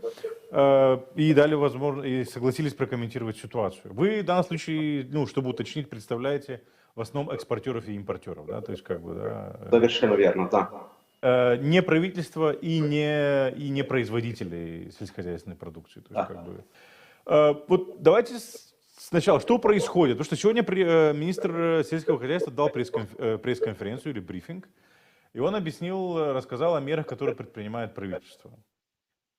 и дали возможность, и согласились прокомментировать ситуацию. Вы в данном случае, чтобы уточнить, представляете в основном экспортеров и импортеров, да, то есть как бы, да. Совершенно верно, да. Не правительство и не производители сельскохозяйственной продукции, то есть как бы. Вот давайте сначала, что происходит, потому что сегодня министр сельского хозяйства дал пресс-конференцию или брифинг. И он рассказал о мерах, которые предпринимает правительство.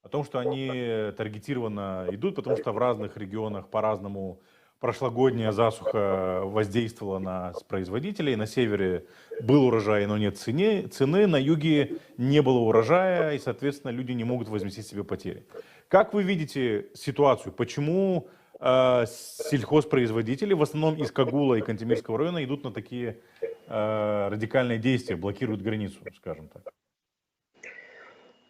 О том, что они таргетированно идут, потому что в разных регионах по-разному прошлогодняя засуха воздействовала на производителей. На севере был урожай, но нет цены. На юге не было урожая, и, соответственно, люди не могут возместить себе потери. Как вы видите ситуацию? Почему сельхозпроизводители, в основном из Кагула и Кантемирского района, идут на такие радикальные действия, блокируют границу, скажем так?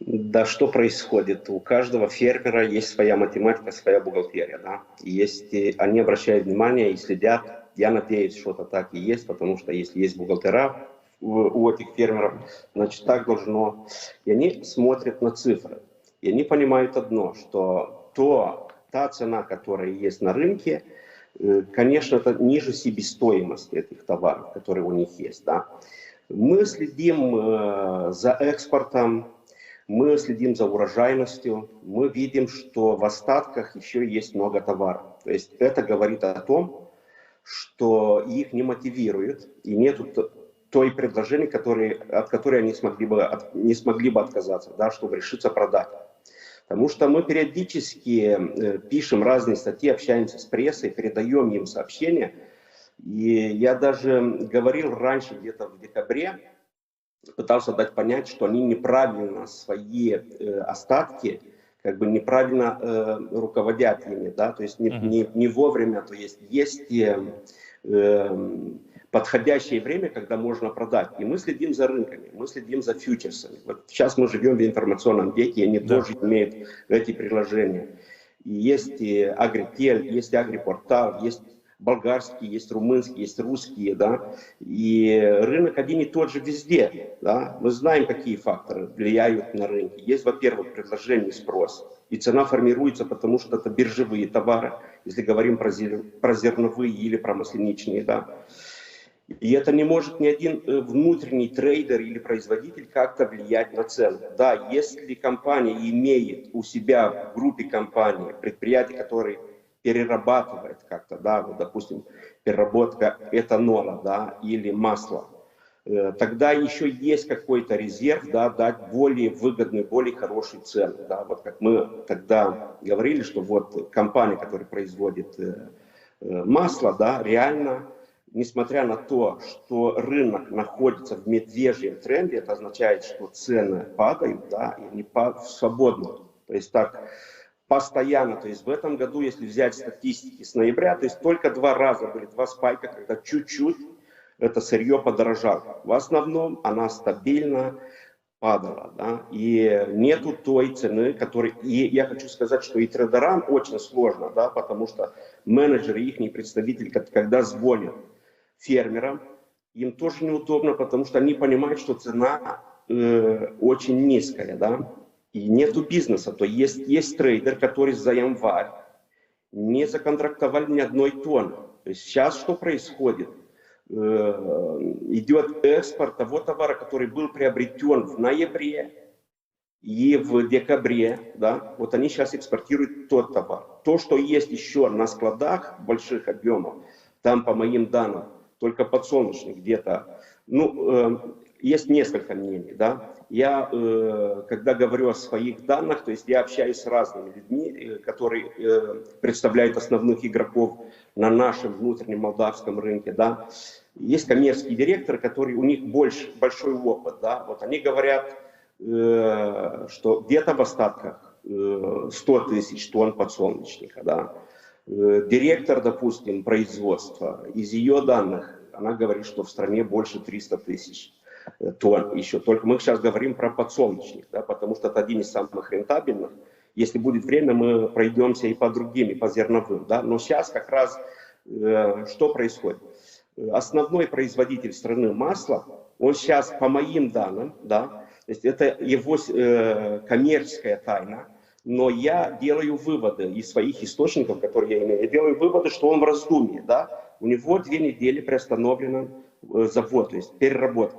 Да, что происходит? У каждого фермера есть своя математика, своя бухгалтерия, да. Они обращают внимание и следят. Я надеюсь, что это так и есть, потому что если есть бухгалтера у этих фермеров, значит так должно. И они смотрят на цифры. И они понимают одно, что та цена, которая есть на рынке, конечно, это ниже себестоимости этих товаров, которые у них есть. Да. Мы следим за экспортом, мы следим за урожайностью, мы видим, что в остатках еще есть много товаров. То есть это говорит о том, что их не мотивирует и нет той предложения, от которой они не смогли бы отказаться, да, чтобы решиться продать. Потому что мы периодически пишем разные статьи, общаемся с прессой, передаем им сообщения. И я даже говорил раньше, где-то в декабре, пытался дать понять, что они неправильно свои остатки, как бы неправильно руководят ими, да, то есть не вовремя, то есть подходящее время, когда можно продать. И мы следим за рынками, мы следим за фьючерсами. Вот сейчас мы живем в информационном веке, и они тоже имеют эти приложения. И есть Агритель, есть Агрипортал, есть болгарские, есть румынские, есть русские, да, и рынок один и тот же везде, да. Мы знаем, какие факторы влияют на рынки. Есть, во-первых, предложение и спрос, и цена формируется, потому что это биржевые товары, если говорим про зерновые или про масляничные, да. И это не может ни один внутренний трейдер или производитель как-то влиять на цену. Да, если компания имеет у себя в группе компаний предприятия, которые перерабатывает как-то, да, вот, допустим, переработка этанола, да, или масла, тогда еще есть какой-то резерв, да, дать более выгодную, более хорошую цену, да, вот как мы тогда говорили, что вот компания, которая производит масло, да, реально, несмотря на то, что рынок находится в медвежьем тренде, это означает, что цены падают, да, и не падают свободно, то есть так, постоянно, то есть в этом году, если взять статистики с ноября, то есть только 2 раза были 2 спайка, когда чуть-чуть это сырье подорожало. В основном она стабильно падала, да, и нету той цены, которой... И я хочу сказать, что и трейдерам очень сложно, да, потому что менеджеры, их представители, когда звонят фермерам, им тоже неудобно, потому что они понимают, что цена очень низкая, да, и нету бизнеса, то есть трейдер, который за январь не законтрактовали ни одной тонны. То есть сейчас что происходит? Идет экспорт того товара, который был приобретен в ноябре и в декабре, да, вот они сейчас экспортируют тот товар. То, что есть еще на складах больших объемов, там, по моим данным, только подсолнечник где-то, ну, есть несколько мнений, да. Я, когда говорю о своих данных, то есть я общаюсь с разными людьми, которые представляют основных игроков на нашем внутреннем молдавском рынке, да. Есть коммерческие директоры, которые, у них большой опыт, да. Вот они говорят, что где-то в остатках 100 тысяч тонн подсолнечника, да. Директор, допустим, производства, из ее данных, она говорит, что в стране больше 300 тысяч тонн еще. Только мы сейчас говорим про подсолнечник, да, потому что это один из самых рентабельных. Если будет время, мы пройдемся и по другим, и по зерновым. Да. Но сейчас как раз что происходит? Основной производитель страны масла, он сейчас, по моим данным, да, то есть это его коммерческая тайна, но я делаю выводы из своих источников, которые я имею. Я делаю выводы, что он в раздумье, да. У него 2 недели приостановлен завод, то есть переработка.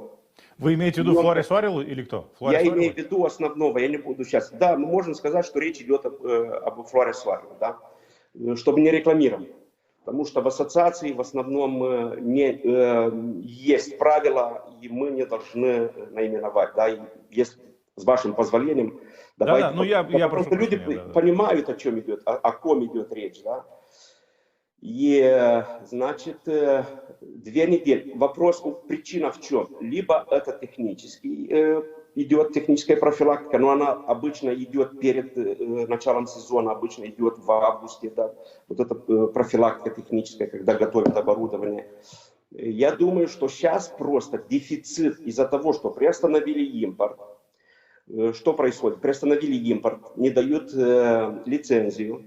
Вы имеете в виду Флорис Варил или кто? Я имею в виду основного, я не буду сейчас. Да, мы можем сказать, что речь идет об Флорис Варил, да, чтобы не рекламировать. Потому что в ассоциации в основном есть правила, и мы не должны наименовать. Да, и если с вашим позволением, давайте. Да, я просто люди понимают, о чем идет, о ком идет речь. Да. И, значит, 2 недели. Вопрос, причина в чем? Либо это идет техническая профилактика, но она обычно идет перед началом сезона, обычно идет в августе, да, вот эта профилактика техническая, когда готовят оборудование. Я думаю, что сейчас просто дефицит из-за того, что приостановили импорт. Что происходит? Приостановили импорт, не дают лицензию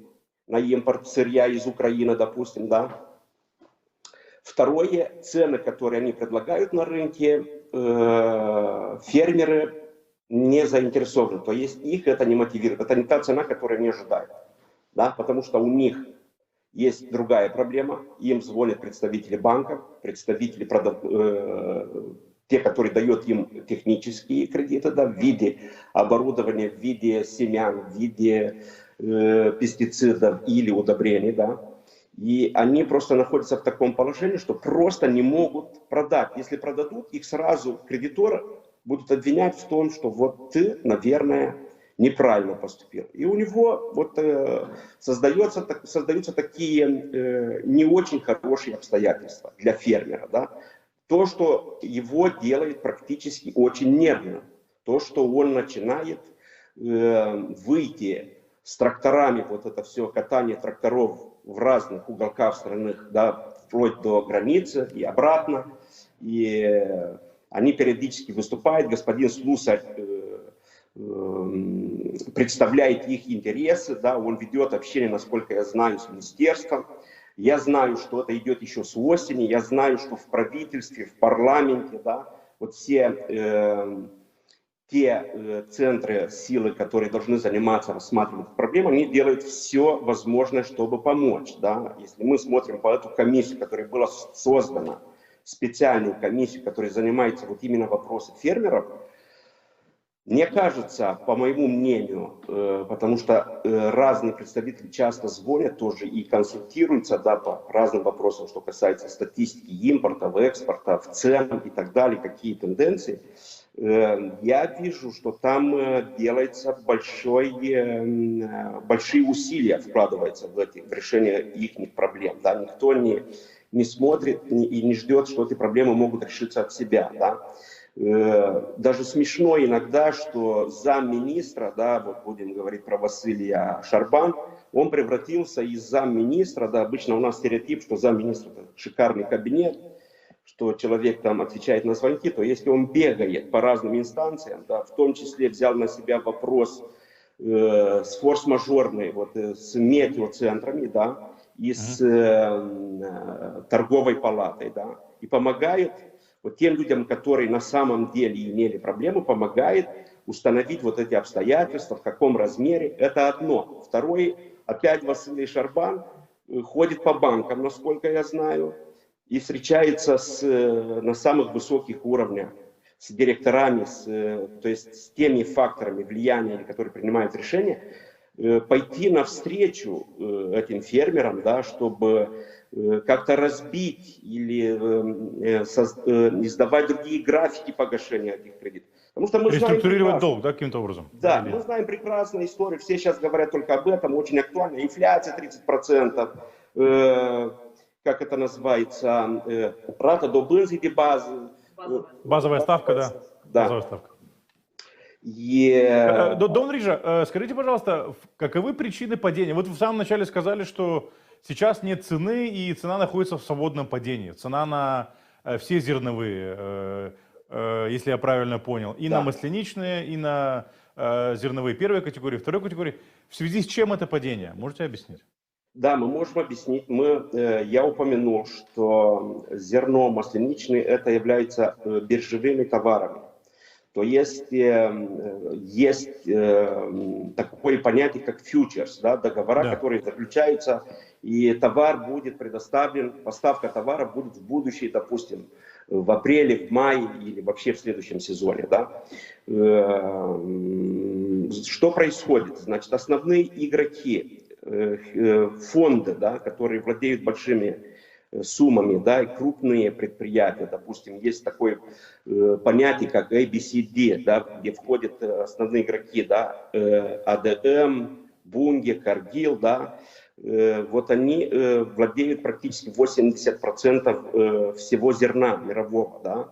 на импорт сырья из Украины, допустим, да. Второе, цены, которые они предлагают на рынке, фермеры не заинтересованы, то есть их это не мотивирует, это не та цена, которую они ожидают, да, потому что у них Есть другая проблема. Им звонят представители банков, представители те, которые дают им технические кредиты, да, в виде оборудования, в виде семян, в виде пестицидов или удобрений, да. И они просто находятся в таком положении, что просто не могут продать. Если продадут, их сразу кредиторы будут обвинять в том, что вот ты, наверное, неправильно поступил. И у него вот создаются такие не очень хорошие обстоятельства для фермера, да. То, что его делает практически очень нервно, то, что он начинает выйти с тракторами, вот это все катание тракторов в разных уголках страны, да, вплоть до границы и обратно. И они периодически выступают, господин Слусарь представляет их интересы, да, он ведет общение, насколько я знаю, с министерством. Я знаю, что это идет еще с осени, я знаю, что в правительстве, в парламенте, да, вот все те центры силы, которые должны заниматься рассматривать проблемы, они делают все возможное, чтобы помочь. Да. Если мы смотрим по эту комиссию, которая была создана, специальную комиссию, которая занимается вот именно вопросом фермеров, мне кажется, по моему мнению, потому что разные представители часто звонят тоже и консультируются, да, по разным вопросам, что касается статистики импорта, экспорта, цен и так далее, какие тенденции, я вижу, что там делается большие усилия вкладывается в решение их проблем. Да. Никто не смотрит и не ждет, что эти проблемы могут решиться от себя. Да. Даже смешно иногда, что замминистра, да, вот будем говорить про Василия Шарбан, он превратился из замминистра, да, обычно у нас стереотип, что замминистра — это шикарный кабинет, что человек там отвечает на звонки, то если он бегает по разным инстанциям, да, в том числе взял на себя вопрос с форс-мажорной, вот, с метеоцентрами, да, и с торговой палатой, да, и помогает вот тем людям, которые на самом деле имели проблемы, помогает установить вот эти обстоятельства, в каком размере. Это одно. Второе, опять Василий Шарбан ходит по банкам, насколько я знаю, и встречается на самых высоких уровнях с директорами, то есть с теми факторами влияния, которые принимают решения, пойти навстречу этим фермерам, да, чтобы как-то разбить или издавать другие графики погашения этих кредитов. Потому что мы реструктурировать долг, да, каким-то образом? Да, мы знаем прекрасную историю, все сейчас говорят только об этом, очень актуально. Инфляция 30%, как это называется, рата до бензиди базы. Базовая ставка, да. Да. Базовая ставка. Дон Риджа, скажите, пожалуйста, каковы причины падения? Вот вы в самом начале сказали, что сейчас нет цены, и цена находится в свободном падении. Цена на все зерновые, если я правильно понял, и на масляничные, и на зерновые первой категории, второй категории. В связи с чем это падение? Можете объяснить? Да, мы можем объяснить. Я упомянул, что зерно масляничное это является биржевыми товарами. То есть такое понятие, как фьючерс, да, договора, которые заключаются, и товар будет предоставлен, поставка товара будет в будущее, допустим, в апреле, в мае или вообще в следующем сезоне. Да. Что происходит? Значит, основные игроки, фонды, да, которые владеют большими суммами, да, и крупные предприятия, допустим, есть такое понятие, как ABCD, да, где входят основные игроки, да, АДМ, Bunge, Cargill, да, вот они владеют практически 80% всего зерна мирового, да.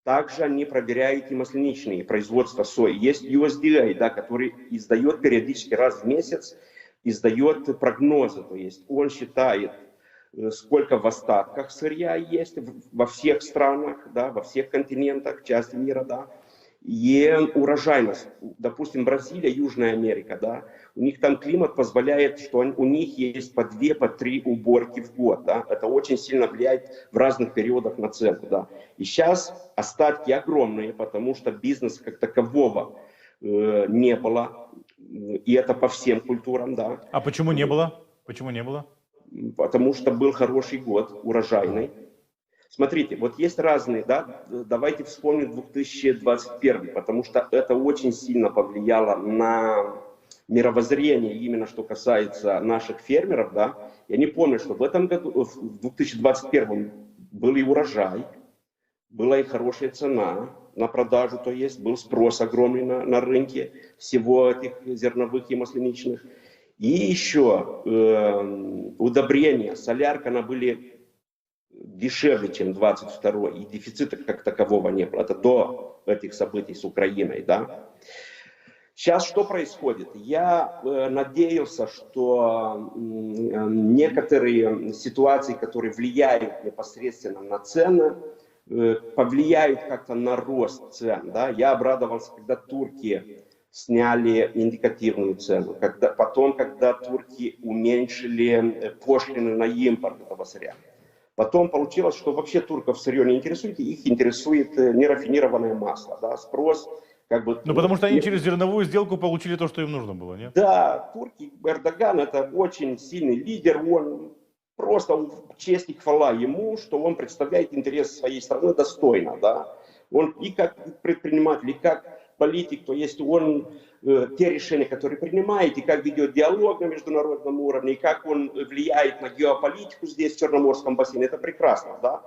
Также они проверяют и масляничные производства сои. Есть USDA, да, который издает периодически раз в месяц, издает прогнозы, то есть он считает, сколько в остатках сырья есть во всех странах, да, во всех континентах, части мира, да, и урожайность. Допустим, Бразилия, Южная Америка, да, у них там климат позволяет, что у них есть по 2, по 3 уборки в год, да, это очень сильно влияет в разных периодах на цену, да. И сейчас остатки огромные, потому что бизнеса как такового не было, и это по всем культурам, да. А почему не было? Почему не было? потому что был хороший год, урожайный. Смотрите, вот есть разные, да, давайте вспомним 2021, потому что это очень сильно повлияло на мировоззрение, именно что касается наших фермеров, да. Я не помню, что в этом году, в 2021 был и урожай, была и хорошая цена на продажу, то есть был спрос огромный на рынке всего этих зерновых и масляничных. И еще удобрения, солярка, она были дешевле, чем 22 и дефицита как такового не было. Это до этих событий с Украиной, да. Сейчас что происходит? Я надеялся, что некоторые ситуации, которые влияют непосредственно на цены, повлияют как-то на рост цен. Да? Я обрадовался, когда турки сняли индикативную цену, когда турки уменьшили пошлины на импорт этого сырья. Потом получилось, что вообще турков сырье не интересует, их интересует нерафинированное масло. Да? Спрос как бы... Ну, потому что они через зерновую сделку получили то, что им нужно было, нет? Да, турки, Эрдоган это очень сильный лидер, он просто честь и хвала ему, что он представляет интересы своей страны достойно. Да? Он и как предприниматель, и как политик, то есть он те решения, которые принимает, и как ведет диалог на международном уровне, и как он влияет на геополитику здесь, в Черноморском бассейне, это прекрасно, да.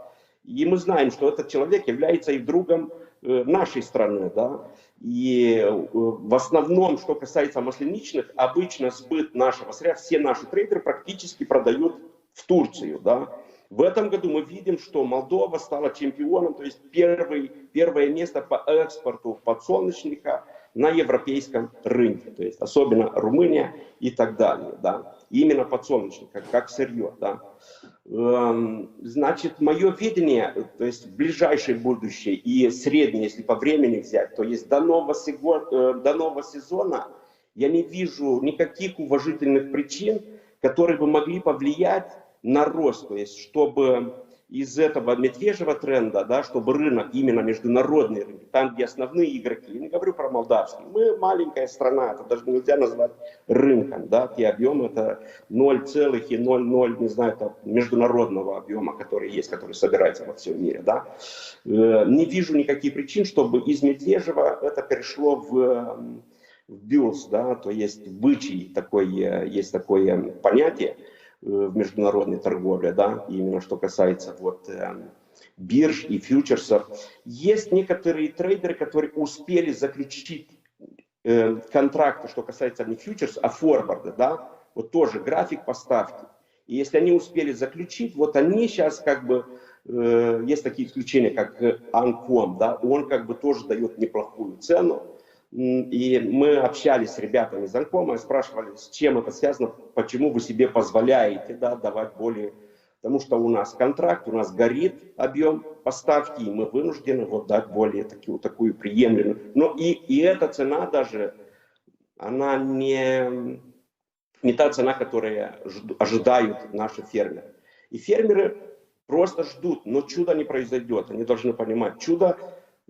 И мы знаем, что этот человек является и другом нашей страны, да. И в основном, что касается масляничных, обычно сбыт нашего сырья, все наши трейдеры практически продают в Турцию, да. В этом году мы видим, что Молдова стала чемпионом, то есть первое место по экспорту подсолнечника на европейском рынке, то есть особенно Румыния и так далее, да. Именно подсолнечник, как сырье, да. Значит, мое видение, то есть в ближайшее будущее и среднее, если по времени взять, то есть до нового сезона я не вижу никаких уважительных причин, которые бы могли повлиять на рост, то есть чтобы из этого медвежьего тренда, да, чтобы рынок, именно международный рынок, там, где основные игроки, я не говорю про молдавский, мы маленькая страна, это даже нельзя назвать рынком, да, те объемы, это 0,00, не знаю, это международного объема, который есть, который собирается во всем мире, да. Не вижу никаких причин, чтобы из медвежьего это перешло в бюрс, да, то есть бычий, есть такое понятие в международной торговле, да, именно что касается вот бирж и фьючерсов. Есть некоторые трейдеры, которые успели заключить контракты, что касается не фьючерс, а форварда, да, вот тоже график поставки. И если они успели заключить, вот они сейчас как бы, есть такие исключения, как Анком, да, он как бы тоже дает неплохую цену. И мы общались с ребятами из Анкома и спрашивали, с чем это связано, почему вы себе позволяете, да, давать более... Потому что у нас контракт, у нас горит объем поставки, и мы вынуждены вот дать более такую приемлемую. Но и эта цена даже, она не та цена, которую ожидают наши фермеры. И фермеры просто ждут, но чудо не произойдет. Они должны понимать, чудо...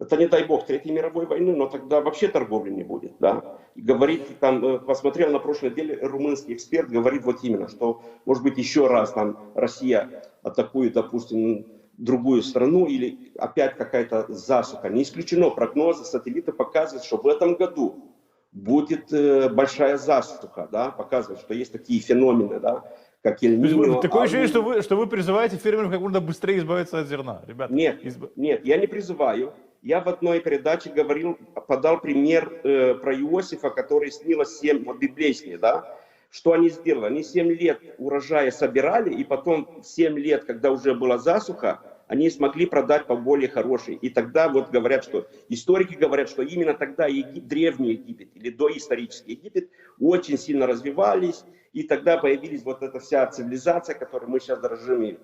Это не дай бог Третьей мировой войны, но тогда вообще торговли не будет, да. И говорит, там, посмотрел на прошлой неделе, румынский эксперт говорит вот именно, что, может быть, еще раз там Россия атакует, допустим, другую страну или опять какая-то засуха. Не исключено, прогнозы сателлита показывают, что в этом году будет большая засуха, да, показывает, что есть такие феномены, да, как Эль-Ниньо. Такое ощущение, что вы призываете фермеров как можно быстрее избавиться от зерна, ребята. Нет, я не призываю. Я в одной передаче подал пример про Иосифа, который снилось 7, вот библейские, да, что они сделали. Они 7 лет урожая собирали, и потом 7 лет, когда уже была засуха, они смогли продать по более хорошей. И тогда вот говорят, что историки говорят, что именно тогда древний Египет или доисторический Египет очень сильно развивались, и тогда появилась вот эта вся цивилизация, которой мы сейчас дорожим, и,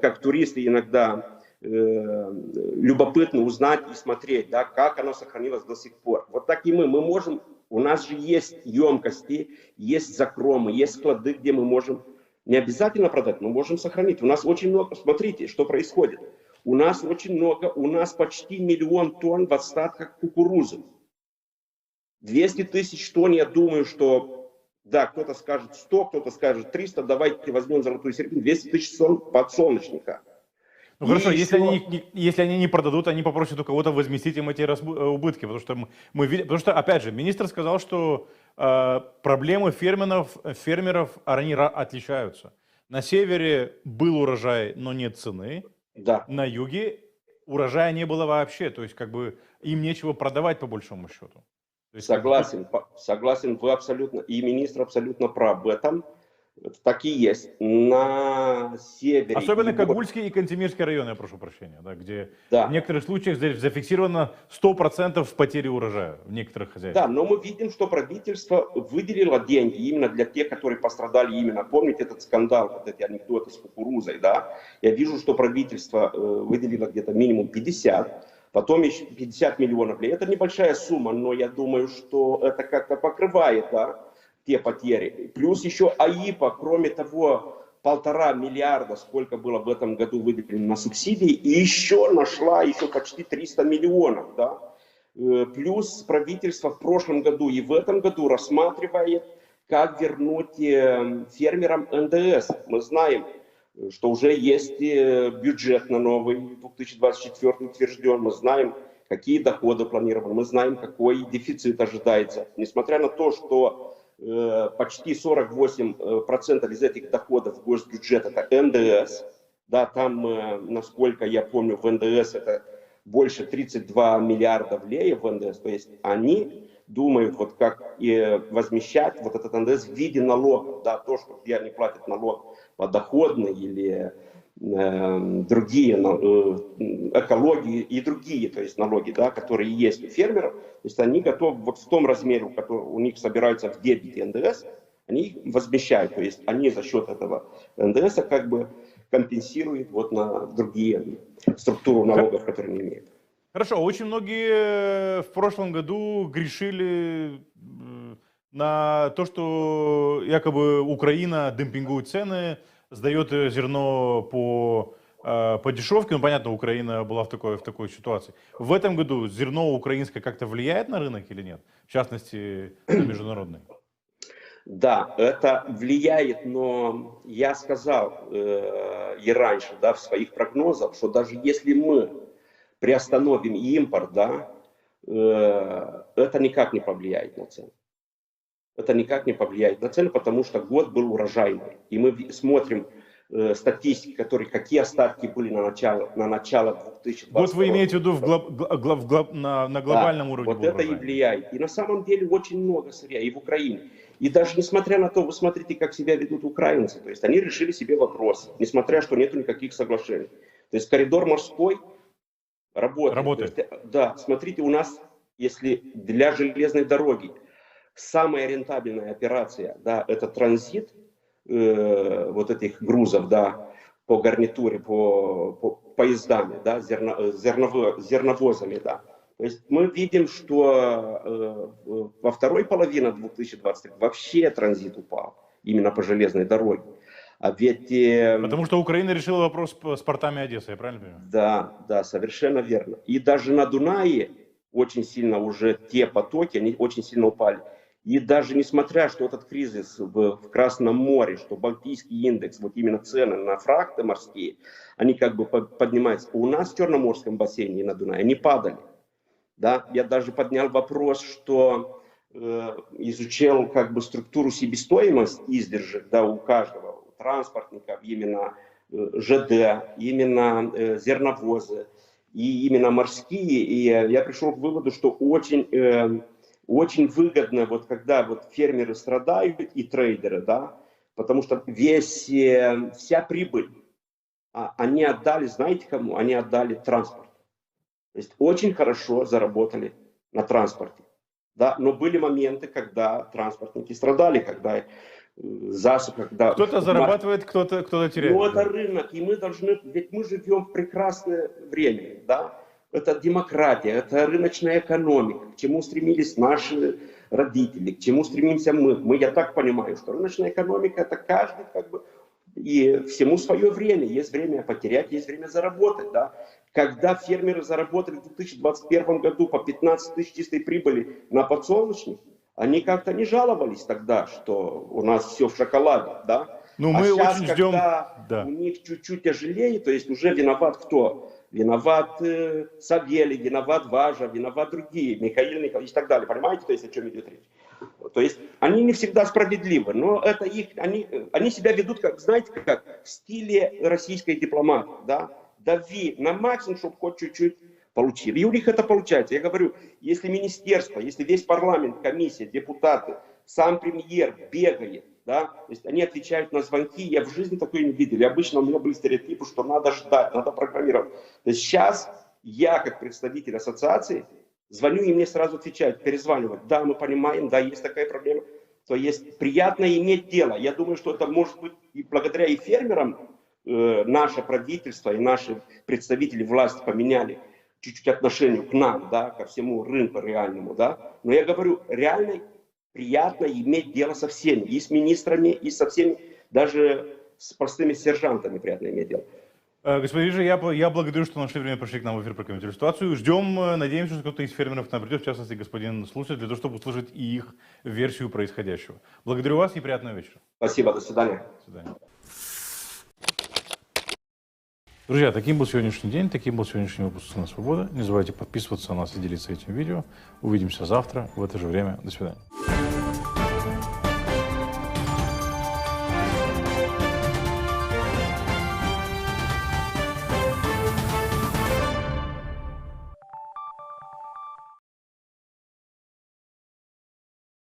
как туристы иногда любопытно узнать и смотреть, да, как оно сохранилось до сих пор. Вот так и мы можем, у нас же есть емкости, есть закромы, есть склады, где мы можем не обязательно продать, но можем сохранить. У нас очень много, смотрите, что происходит. У нас очень много, у нас почти 1 000 000 тонн в остатках кукурузы. 200 000 тонн, я думаю, что Да, кто-то скажет 100, кто-то скажет 300, давайте возьмем золотую середину, 200 тысяч тонн подсолнечника. Ну И хорошо, еще... если они не продадут, они попросят у кого-то возместить им эти убытки, потому что мы видим, потому что, опять же, министр сказал, что проблемы фермеров, они отличаются. На севере был урожай, но нет цены. Да. На юге урожая не было вообще, то есть как бы им нечего продавать по большому счету. То есть, согласен, согласен, вы абсолютно, и министр абсолютно прав в этом. Так и есть. На севере... Особенно Когульский и Кантемирский районы, я прошу прощения, да, где да. в некоторых случаях зафиксировано 100% потери урожая в некоторых хозяйствах. Да, но мы видим, что правительство выделило деньги именно для тех, которые пострадали именно. Помните этот скандал, вот эти анекдоты с кукурузой, да? Я вижу, что правительство выделило где-то минимум 50, потом еще 50 миллионов. Это небольшая сумма, но я думаю, что это как-то покрывает, да, те потери. Плюс еще АИПа, кроме того, 1,5 миллиарда, сколько было в этом году выделено на субсидии, и еще нашла еще почти 300 миллионов, да. Плюс правительство в прошлом году и в этом году рассматривает, как вернуть фермерам НДС. Мы знаем, что уже есть бюджет на новый 2024 утвержден, мы знаем, какие доходы планированы, мы знаем, какой дефицит ожидается. Несмотря на то, что почти 48% из этих доходов госбюджета это НДС, да, там, насколько я помню, в НДС это больше 32 миллиарда леев в НДС, то есть они думают, вот как и возмещать вот этот НДС в виде налогов, да, то, что где они платят налог подоходный или другие, экологии и другие, то есть налоги, да, которые есть у фермеров, то есть они готовы вот в том размере, у которого у них собирается в дебете НДС, они их возмещают, то есть они за счет этого НДС как бы компенсируют вот на другие структуры налогов, которые не имеют. Хорошо, очень многие в прошлом году грешили на то, что якобы Украина демпингует цены, сдает зерно по дешевке. Ну, понятно, Украина была в такой ситуации. В этом году зерно украинское как-то влияет на рынок или нет? В частности, на международный. Да, это влияет, но я сказал и раньше, да, в своих прогнозах, что даже если мы приостановим импорт, да, это никак не повлияет на цены. Это никак не повлияет на цены, потому что год был урожайный. И мы смотрим статистики, какие остатки были на начало 2020 года. Вот вы имеете в виду на глобальном уровне? Вот это и влияет. И на самом деле очень много сырья и в Украине. И даже несмотря на то, вы смотрите, как себя ведут украинцы, то есть они решили себе вопрос, несмотря что нету никаких соглашений. То есть коридор морской работает. То есть, да, смотрите, у нас, если для железной дороги самая рентабельная операция, да, это транзит вот этих грузов, да, по гарнитуре, по поездами, да, зерновозами, да. То есть мы видим, что во второй половине 2020 вообще транзит упал именно по железной дороге. А ведь... Потому что Украина решила вопрос с портами Одессы, я правильно понимаю? Да, да, совершенно верно. И даже на Дунае очень сильно уже те потоки, они очень сильно упали. И даже несмотря, что этот кризис в Красном море, что Балтийский индекс, вот именно цены на фрахты морские, они как бы поднимаются. У нас в Черноморском бассейне и на Дунае они падали. Да? Я даже поднял вопрос, что изучал как бы структуру себестоимости издержек, да, у каждого, у транспортников, именно ЖД, именно зерновозы и именно морские. И я пришел к выводу, что очень выгодно, вот когда вот фермеры страдают и трейдеры, да, потому что вся прибыль они отдали, знаете кому? Они отдали транспорту. То есть очень хорошо заработали на транспорте. Да? Но были моменты, когда транспортники страдали, когда засуха, когда... Кто-то зарабатывает, кто-то теряет. Ну, это рынок, и мы должны... Ведь мы живем в прекрасное время, да? Это демократия, это рыночная экономика, к чему стремились наши родители, к чему стремимся мы. Я так понимаю, что рыночная экономика это каждый как бы, и всему свое время. Есть время потерять, есть время заработать. Да? Когда фермеры заработали в 2021 году по 15 тысяч чистой прибыли на подсолнечник, они как-то не жаловались тогда, что у нас все в шоколаде, да? Ну, А мы сейчас, очень ждем... когда Да. у них чуть-чуть тяжелее, то есть уже виноват кто? Виноват Савелий, виноват Важа, виноват другие, Михаил Николаевич и так далее. Понимаете, то есть о чем идет речь? То есть они не всегда справедливы, но это их, они себя ведут, как, знаете, как в стиле российской дипломатии, да? Дави на максимум, чтобы хоть чуть-чуть получили. И у них это получается. Я говорю, если министерство, если весь парламент, комиссия, депутаты, сам премьер бегает, да, то есть они отвечают на звонки, я в жизни такое не видел. И обычно у меня были стереотипы, что надо ждать, надо программировать. То есть сейчас я, как представитель ассоциации, звоню и мне сразу отвечают, перезванивают. Да, мы понимаем, да, есть такая проблема. То есть приятно иметь дело. Я думаю, что это может быть и благодаря и фермерам наше правительство и наши представители власти поменяли чуть-чуть отношение к нам, да, ко всему рынку реальному, да. Но я говорю, реально приятно иметь дело со всеми, и с министрами, и со всеми, даже с простыми сержантами приятно иметь дело. Господин Рижа, я благодарю, что нашли время, пришли к нам в эфир прокомментировать ситуацию. Ждем, надеемся, что кто-то из фермеров к нам придет, в частности, господин слушатель, для того, чтобы услышать и их версию происходящего. Благодарю вас и приятного вечера. Спасибо, до свидания. До свидания. Друзья, таким был сегодняшний день, таким был сегодняшний выпуск «Цена свободы». Не забывайте подписываться на нас и делиться этим видео. Увидимся завтра в это же время. До свидания.